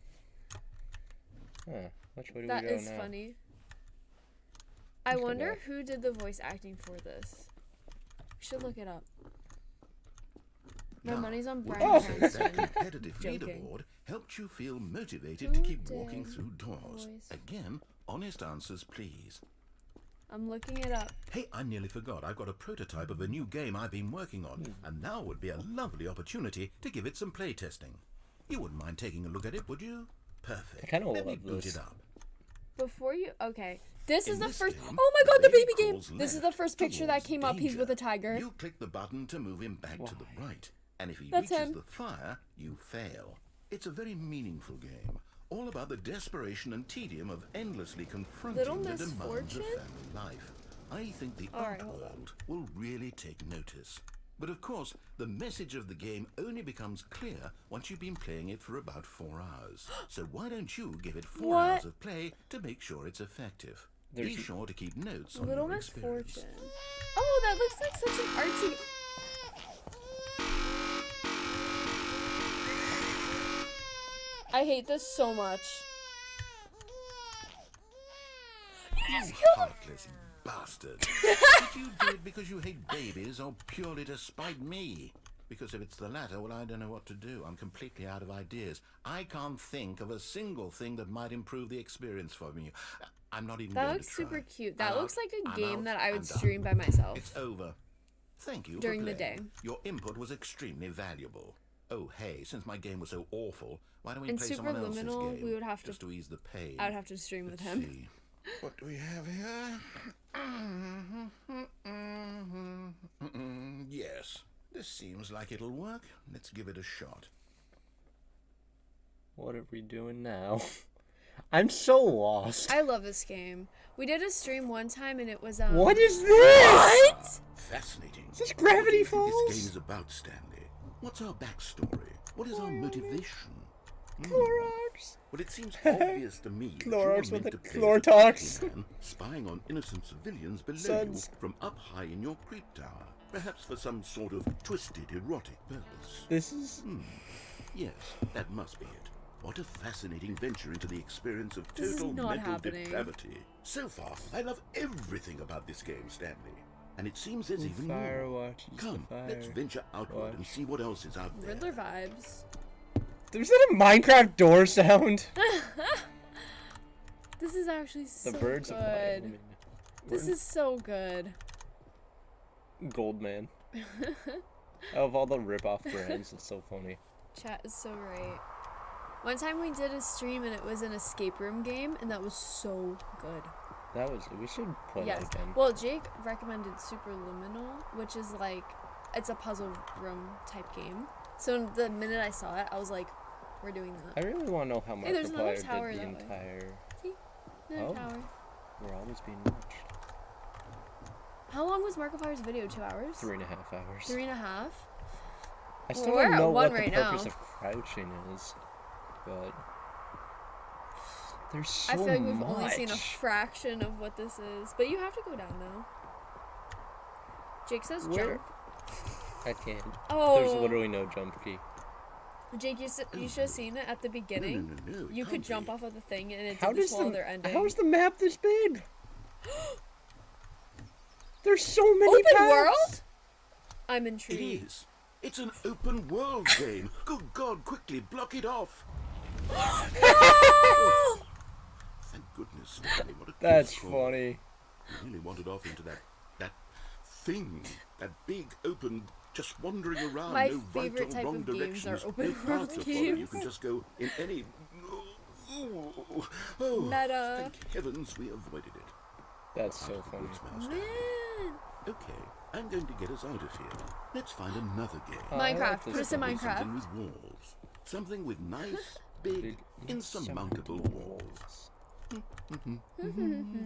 Huh. Which way do That we go is now? funny. I Let's go wonder back. who did the voice acting for this. We should look it up. My Now, money's on would Brian you say that Cranston. competitive Joking. leaderboard helped you feel motivated to Who keep walking did through doors? voice? Again, honest answers, please. I'm looking it up. Hey, I nearly forgot. I've got a prototype of a new game I've been working on, and now would be a lovely opportunity to give it some play testing. You wouldn't mind taking a look at it, would you? Perfect. I kinda Let me love boot this. it up. Before you, okay. This is In the this first. game, Oh my God, the baby game. calls This is left the first picture that towards came up. He's danger. with a tiger. You click the button to move him back to the right, and if he That's reaches him. the fire, you fail. It's a very meaningful game, all about the desperation and tedium of endlessly confronting Little the demands Misfortune? of family life. I think the All right, art hold on. world will really take notice. But of course, the message of the game only becomes clear once you've been playing it for about 4 hours. So why don't you give it 4 What? hours of play to make sure it's effective? Be There's- sure to keep notes on Little your experience. Misfortune. Oh, that looks like such an artsy. I hate this so much. You just You killed him. heartless bastard. Did you do it because you hate babies or purely to spite me? Because if it's the latter, well, I don't know what to do. I'm completely out of ideas. I can't think of a single thing that might improve the experience for me. I'm not even That going looks to try. super cute. That I'm looks out. like a I'm game out. that I would I'm done. stream by myself. It's over. Thank you During for the playing. day. Your input was extremely valuable. Oh, hey, since my game was so awful, why don't we In play someone else's Superliminal, game? we would have to- just to ease the pain. I would have to stream with Let's him. see. What do we have here? Yes, this seems like it'll work. Let's give it a shot. What are we doing now? I'm so lost. I love this game. We did a stream one time and it was What is this? Fascinating. Is this Gravity What do you think Falls? this game is about, Stanley? What's our backstory? What is our motivation? Clorox. Well, it seems obvious to me that you are Clorox meant with to the play as a Clorox. man spying on innocent civilians below Sons. you from up high in your creep tower, perhaps for some sort of twisted erotic purpose. This is Yes, that must be it. What a fascinating venture into the experience of This is total not mental happening. depravity. So far, I love everything about this game, Stanley. And it seems there's even more. Firewatch. Come, let's venture outward and see what else is out there. Riddler vibes. Was that a Minecraft door sound? This is actually so The birds of good. Wyoming. This is so good. Goldman. Of all the rip-off brands, it's so funny. Chat is so great. One time we did a stream and it was an escape room game and that was so good. That was. We should play Yes. that again. Well, Jake recommended Superliminal, which is like, it's a puzzle room type game. So the minute I saw it, I was like, we're doing that. I really want to know how Hey, there's another Markiplier tower did the that way. entire. See? Another Oh. tower. We're always being watched. How long was Markiplier's video? 2 hours? 3.5 hours. 3.5? I still we're don't at know one what the right purpose now. of crouching is, but there's so I feel like we've much. only seen a fraction of what this is. But you have to go down now. Jake says Where- jump. I can't. Oh. There's literally no jump key. Jake, you should have seen it at the beginning. No, it You could can't jump be. off of the thing and it How did the does swallow their ending. How is the map this big? There's so many Open paths. world? I'm It intrigued. is. It's an open world game. Good God, quickly block it off. Thank goodness, Stanley. What a That's close call. funny. You really wandered off into that thing, that big open, just wandering around. My no favorite right or type wrong of games directions, are open no world path to follow. You games. can just go in any. Oh, Meta. thank heavens we avoided it. That's so funny. Woods mouse. Man. Okay, I'm going to get us out of here. Let's find another game. I like Minecraft. this Put us in one. Something Minecraft. with walls. Something with nice, big, Big, insurmountable walls.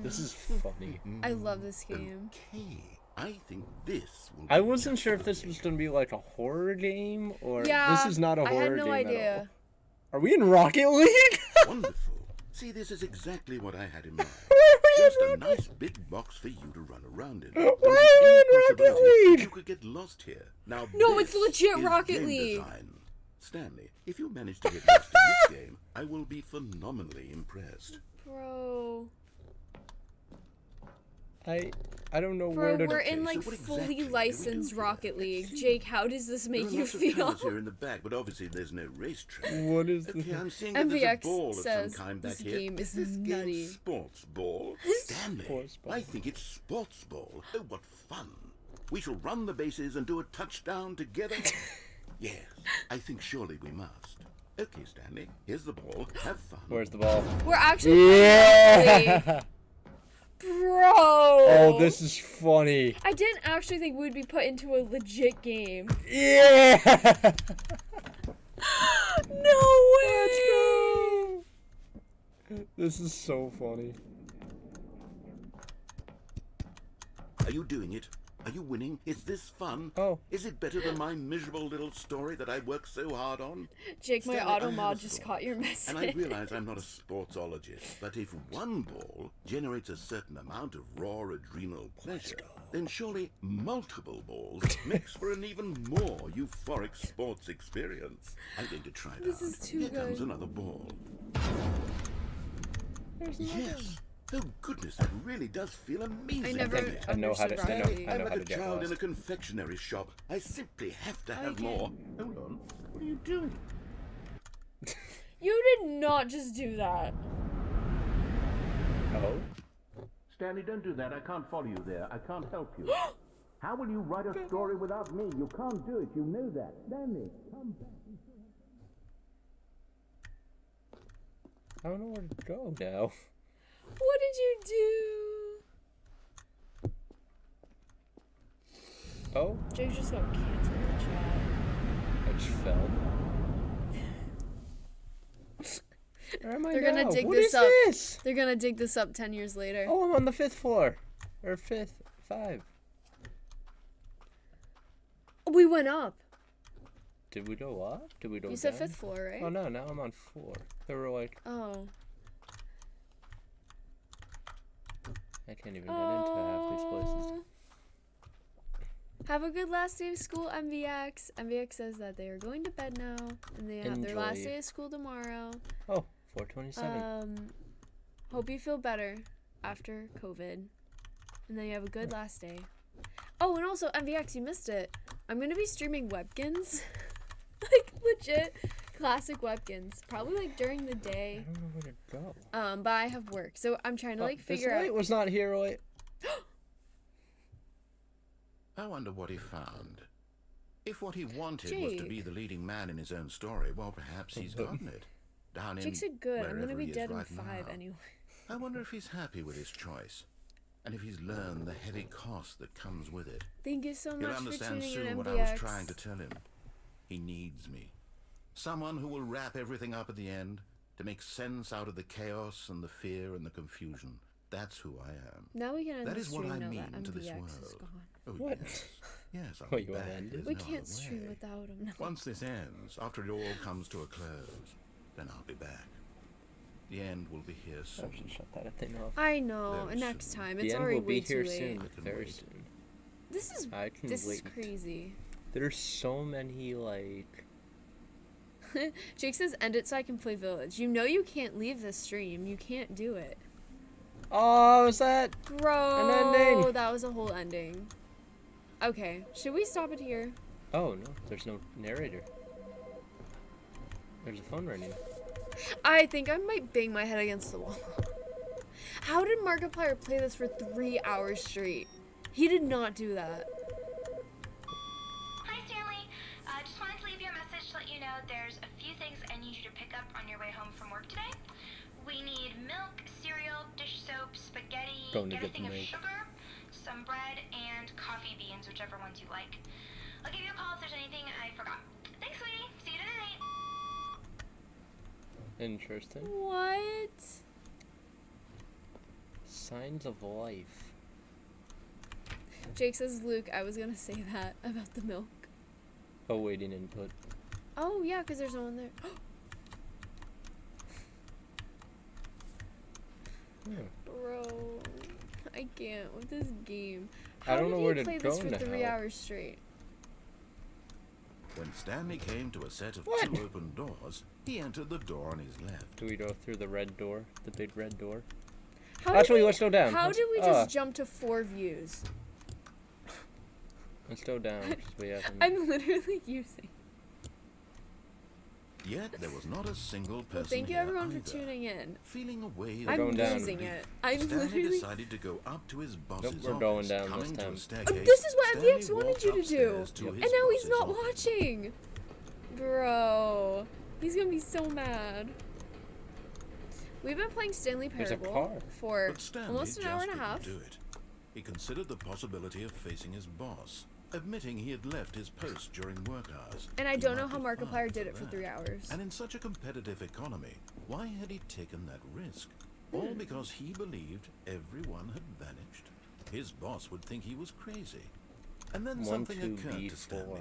This is funny. I love this game. Okay, I think this will. I be wasn't just sure if what this we was need. going to be like a horror game or Yeah. this is not a I horror had no game at idea. all. Are we in Rocket League? Wonderful. See, this is exactly what I had in mind. Why are we Just in a Rocket nice big box for you to run around in. Why Don't are be we any in Rocket possibility that League? You could get lost here. Now, No, it's this legit is Rocket game League. design. Stanley, if you manage to get lost in this game, I will be phenomenally impressed. Bro. I don't know Bro, where to. we're in like so what fully exactly do we do licensed here? Rocket League. Let's see. Jake, how does this There make are you lots of feel? cars here in the back, but obviously there's no racetrack. What is Okay, this? I'm seeing that there's a ball of MVX some says kind back this here. game is this nutty. game sports ball? Stanley, Sports ball. I think it's sports ball. Oh, what fun. We shall run the bases and do a touchdown together. Yes, I think surely we must. Okay, Stanley, here's the ball. Have fun. Where's the ball? We're actually Yeah. Bro. Oh, this is funny. I didn't actually think we'd be put into a legit game. Yeah. No way. Let's go. This is so funny. Are you doing it? Are you winning? Is this fun? Oh. Is it better than my miserable little story that I worked so hard on? Jake, my Stanley, I auto have mod a just thought. caught your message. And I realize I'm not a sportsologist, but if one ball generates a certain amount of raw adrenal pleasure, then surely multiple balls makes for an even more euphoric sports experience. I'm going to try it This out. is too Here comes good. another ball. Yes. Oh goodness, that really does feel amazing. I never doesn't it? I know how to. I know. Stanley. I I'm know like how a to get child in a lost. confectionery shop. I simply have to have Okay. more. Hold on. What are you doing? You did not just do that. Oh. Stanley, don't do that. I can't follow you there. I can't help you. How will you write a story without me? You can't do it. You know that. Stanley, come back. I don't know where to go now. What did you do? Oh, Jake just got canceled in the chat. I just fell. Where am I They're now? gonna dig What this is up. this? They're gonna dig this up 10 years later. Oh, I'm on the 5th floor. Or 5. We went up. Did we go up? Did we go You down? said 5th floor, right? Oh no, now I'm on 4. They were like, Oh. I can't even get into half these places. Oh. Have a good last day of school, MVX. MVX says that they are going to bed now, and they have their last Enjoy. day of school tomorrow. Oh, 427. Hope you feel better after COVID, and then you have a good last day. Oh, and also MVX, you missed it. I'm gonna be streaming Webkins, like legit classic Webkins, probably like during the I day. don't know where to go. But I have work, so I'm trying to like figure this light out. was not here. Wait. I wonder what he found. If what he wanted was to Jake. be the leading man in his own story, well, perhaps he's gotten it. Down in Jake said good. I'm gonna wherever be he is dead in right 5 now. anyway. I wonder if he's happy with his choice, and if he's learned the heavy cost that comes with it. Thank you so He'll much for understand tuning soon in, what I was MVX. trying to tell him. He needs me. Someone who will wrap everything up at the end to make sense out of the chaos and the fear and the confusion. That's who I am. Now we can end That the is what stream I now mean that to this MVX is world. gone. Oh, What? yes. Yes, I'll Oh, be you wanna back. end it? There's We no can't other stream way. without him now. Once this ends, after it all comes to a close, then I'll be back. The end will be here I soon. should shut that thing off. I know. Very Next soon. time. The It's end already will be way here too late. soon. I can Very wait. soon. This is I can this wait. is crazy. There's so many like. Jake says end it so I can play Village. You know you can't leave this stream. You can't do it. Oh, is that? Bro, An ending. that was a whole ending. Okay, should we stop it here? Oh no, there's no narrator. There's a phone ringing. I think I might bang my head against the wall. How did Markiplier play this for 3 hours straight? He did not do that. Hi, Stanley. Just wanted to leave you a message to let you know there's a few things I need you to pick up on your way home from work today. We need milk, cereal, dish soap, spaghetti, Don't need get a to get thing of milk. sugar, some bread, and coffee beans, whichever ones you like. I'll give you a call if there's anything I forgot. Thanks, sweetie. See you tonight. Interesting. What? Signs of life. Jake says, Luke, I was gonna say that about the milk. Awaiting input. Oh, yeah, because there's no one there. Bro, I can't with this game. I don't know where to play go this for 3 now. hours straight? When Stanley came to a set of What? 2 open doors, he entered the door on his left. Do we go through the red door? The big red door? How Actually, did we, let's go down. How Let's- did we just jump to 4 views? Let's go down. 'Cause we haven't. I'm literally using. Yet there was not a single person Well, thank you here everyone either. for tuning in. Feeling a wave I'm going down. losing it. I'm Stanley literally. decided to go up to his boss's we're going office. down this Coming to time. a staircase, This is what Stanley MVX wanted walked you to do. upstairs to And his now he's boss's not office. watching. Bro. He's gonna be so mad. We've been playing Stanley There's a Parable car. for But Stanley almost an hour just and a half. couldn't do it. He considered the possibility of facing his boss, admitting he had left his post during work hours. And I He don't know might how be Markiplier fired did it for that. 3 hours. And in such a competitive economy, why had he taken that risk? All because he believed everyone had vanished. His boss would think he was crazy. And then 1, something 2, occurred B, to Stanley. 4.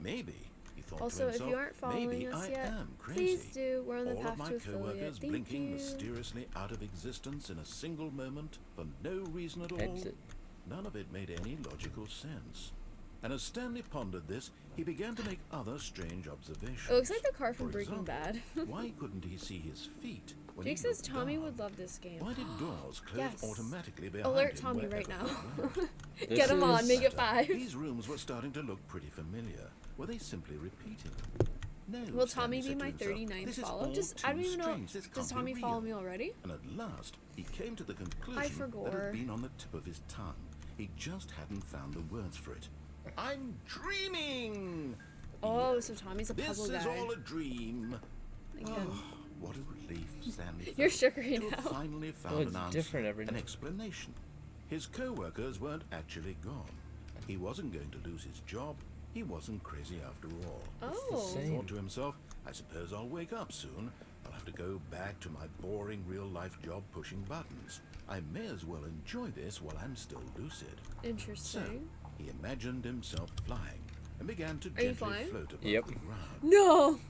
Maybe, he thought Also, to if himself, you aren't following maybe us I yet, am crazy. please do. We're on the All path of my to affiliate. coworkers Thank blinking you. mysteriously out of existence in a single moment for no reason at all. Exit. None of it made any logical sense. And as Stanley pondered this, he began to make other strange observations. It looks like the car from For Breaking example, Bad. why couldn't he see his feet when Jake he says looked Tommy down? would love this game. Why did doors close Yes. automatically behind Alert him Tommy right wherever now. he went? This Get him on, is- make it 5. These rooms were starting to look pretty familiar. Were they simply repeating? No. Will Stanley Tommy be said to my himself, 39th "This is follow? all Just, I too don't even know. strange. This Does can't be Tommy follow real." me already? And at last, he came to the conclusion that forgot. had been on the tip of his tongue. He just hadn't found the words for it. I'm dreaming! Oh, so Tommy's a This puzzle is guy. all a dream. Again. Oh, what a relief Stanley You're felt shook right to have now. finally found Well, it's an answer, different every an day. explanation. His co-workers weren't actually gone. He wasn't going to lose his job. He wasn't crazy after all. Oh. He thought to himself, I suppose I'll wake up soon. I'll have to go back to my boring real-life job pushing buttons. I may as well enjoy this while I'm still lucid. So, Interesting. he imagined himself flying and began to Are you gently flying? float above Yep. the ground. No!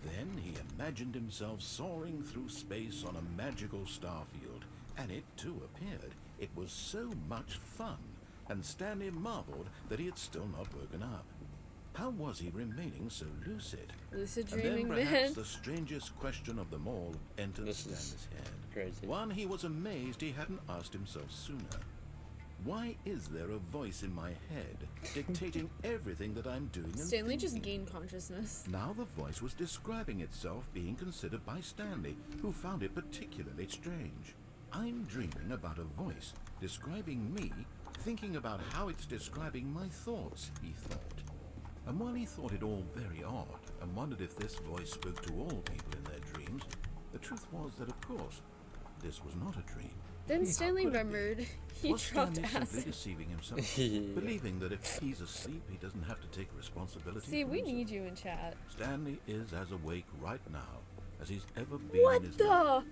Then he imagined himself soaring through space on a magical starfield, and it too appeared. It was so much fun, and Stanley marveled that he had still not woken up. How was he remaining so lucid? Lucid And dreaming, then perhaps man. the strangest question of them all entered This is Stanley's head. crazy. One he was amazed he hadn't asked himself sooner. Why is there a voice in my head dictating everything that I'm doing and Stanley just thinking? gained consciousness. Now the voice was describing itself being considered by Stanley, who found it particularly strange. I'm dreaming about a voice describing me, thinking about how it's describing my thoughts, he thought. And while he thought it all very odd, and wondered if this voice spoke to all people in their dreams, the truth was that, of course, this was not a dream. Then Stanley could it be? remembered he Was dropped Stanley simply acid. deceiving himself, Yeah. believing that if he's asleep, he doesn't have to take responsibility See, for we himself? need you in chat. Stanley is as awake right now as he's ever been in What his the? life.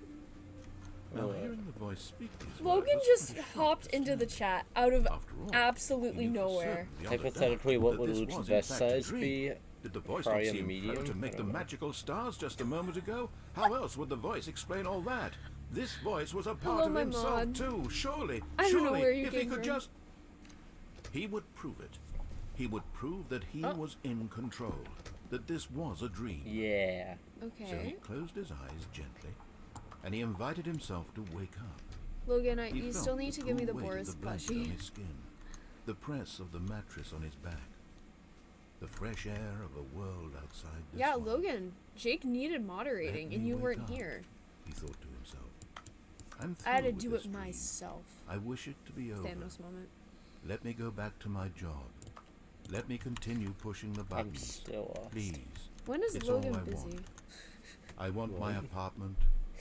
Now, Oh, hearing the voice speak these Logan words was just quite a shock hopped to into the Stanley. chat out of After all, absolutely he knew for nowhere. certain, beyond a doubt, Hypothetically, what that would this Luke's was in best fact a size dream. be? Did the voice Probably not a see him medium? float and I make the don't know. magical stars just a moment ago? How else would the voice explain all that? This voice was a part Hello, of my himself mod. too. Surely, I don't know surely, where you if he came could from. just, he would prove it. He would prove that he Oh. was in control. That this was a dream. Yeah. So he Okay. closed his eyes gently, and he invited himself to wake up. Logan, He you felt still need to give me the cool weight of Boris the blanket on plushie. his skin, the press of the mattress on his back, the fresh air of a world outside this Yeah, one. Logan, Jake needed moderating Let and me you wake weren't up, here. He thought to himself. I'm I had to through with do this it dream. myself. I wish it to be over. Thanos moment. Let me go back to my job. Let me continue pushing the I'm buttons. still lost. Please. When is It's all Logan I busy? want. I want my apartment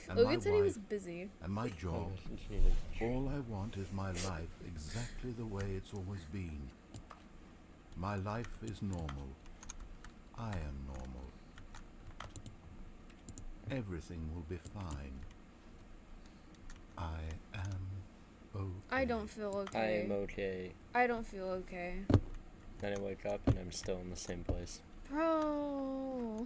and Logan my said wife he was busy. and my job. All I want is my life exactly the way it's always been. My life is normal. I am normal. Everything will be fine. I am okay. I don't feel I okay. am okay. I don't feel okay. Then I wake up and I'm still in the same place. Bro.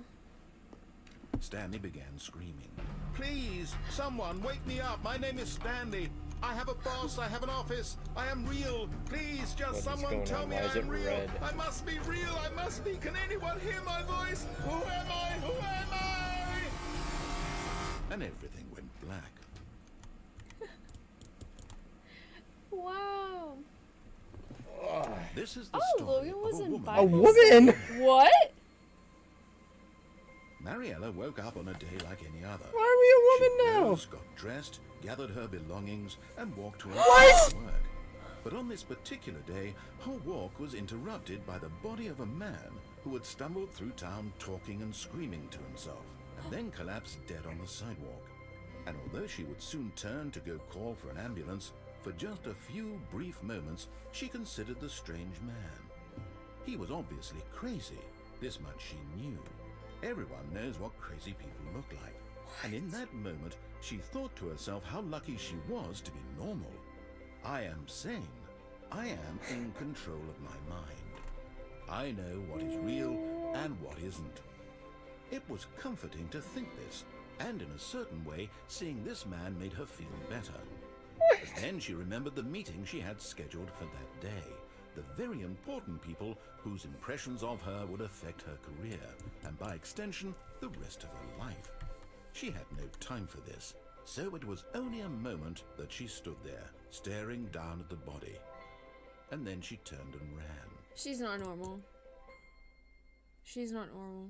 Stanley began screaming. Please, someone wake me up. My name is Stanley. I have a boss. I have an office. I am real. Please, just What is someone going tell on? me Why is I'm it real. red? I must be real. I must be. Can anyone hear my voice? Who am I? Who am I? And everything went black. Wow. This is the Oh, story Logan of was a in woman. A Bible woman? What? Mariella woke up on a day like any other. Why are we a woman She now? rose, got dressed, gathered her belongings, and walked to her What? work. But on this particular day, her walk was interrupted by the body of a man who had stumbled through town talking and screaming to himself, and then collapsed dead on the sidewalk. And although she would soon turn to go call for an ambulance, for just a few brief moments she considered the strange man. He was obviously crazy, this much she knew. Everyone knows what crazy people look like. And in that moment, she thought to herself how lucky she was to be normal. I am sane. I am in control of my mind. I know what is real and what isn't. It was comforting to think this, and in a certain way, seeing this man made her feel better. But then she remembered the meeting she had scheduled for that day. The very important people whose impressions of her would affect her career, and by extension, the rest of her life. She had no time for this, so it was only a moment that she stood there, staring down at the body. And then she turned and ran. She's not normal. She's not normal.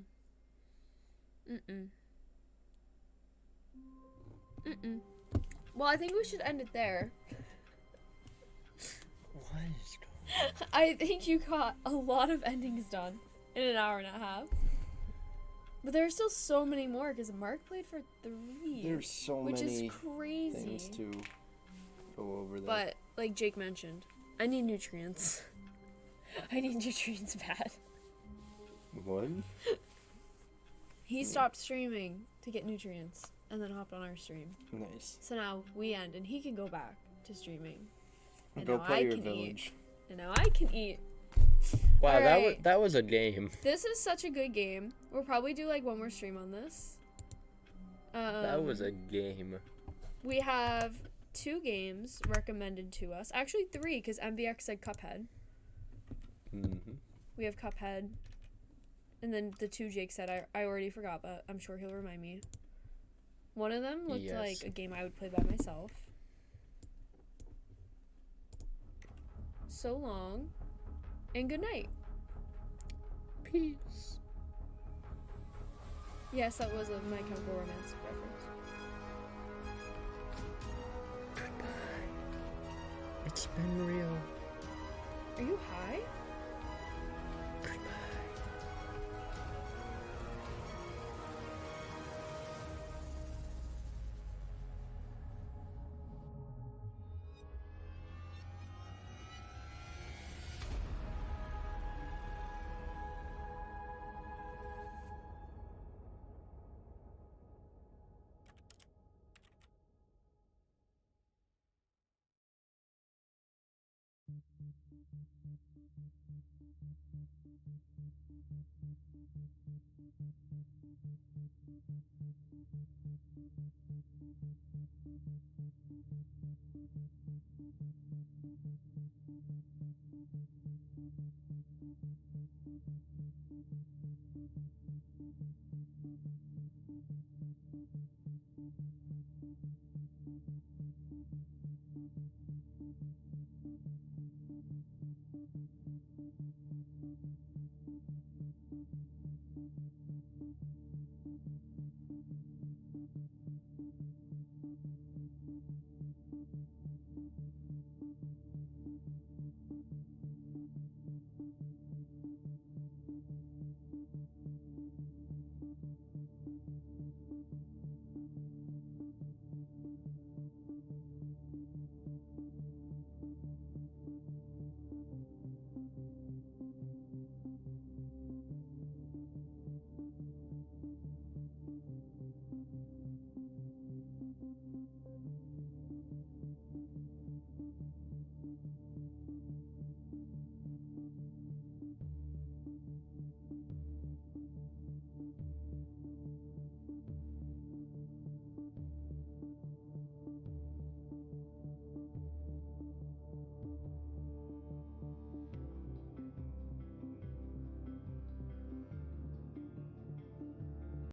Well, I think we should end it there. What is going on? I think you got a lot of endings done in an hour and a half. But there are still so many more because Mark played for 3. There's so which many is crazy. things to go over there. But like Jake mentioned, I need nutrients. I need nutrients bad. What? He stopped streaming to get nutrients and then hopped on our stream. Nice. So now we end and he can go back to streaming. And Go now play I your can village. eat. And now I can eat. Wow, Alright. that was a game. This is such a good game. We'll probably do like one more stream on this. That was a game. We have 2 games recommended to us. Actually 3 because MVX said Cuphead. We have Cuphead. And then the 2 Jake said I already forgot, but I'm sure he'll remind me. One of them looked like a game I would play by myself. So long. And good night. Peace. Yes, that was a My Chemical Romance reference. Goodbye. It's been real. Are you high? Goodbye.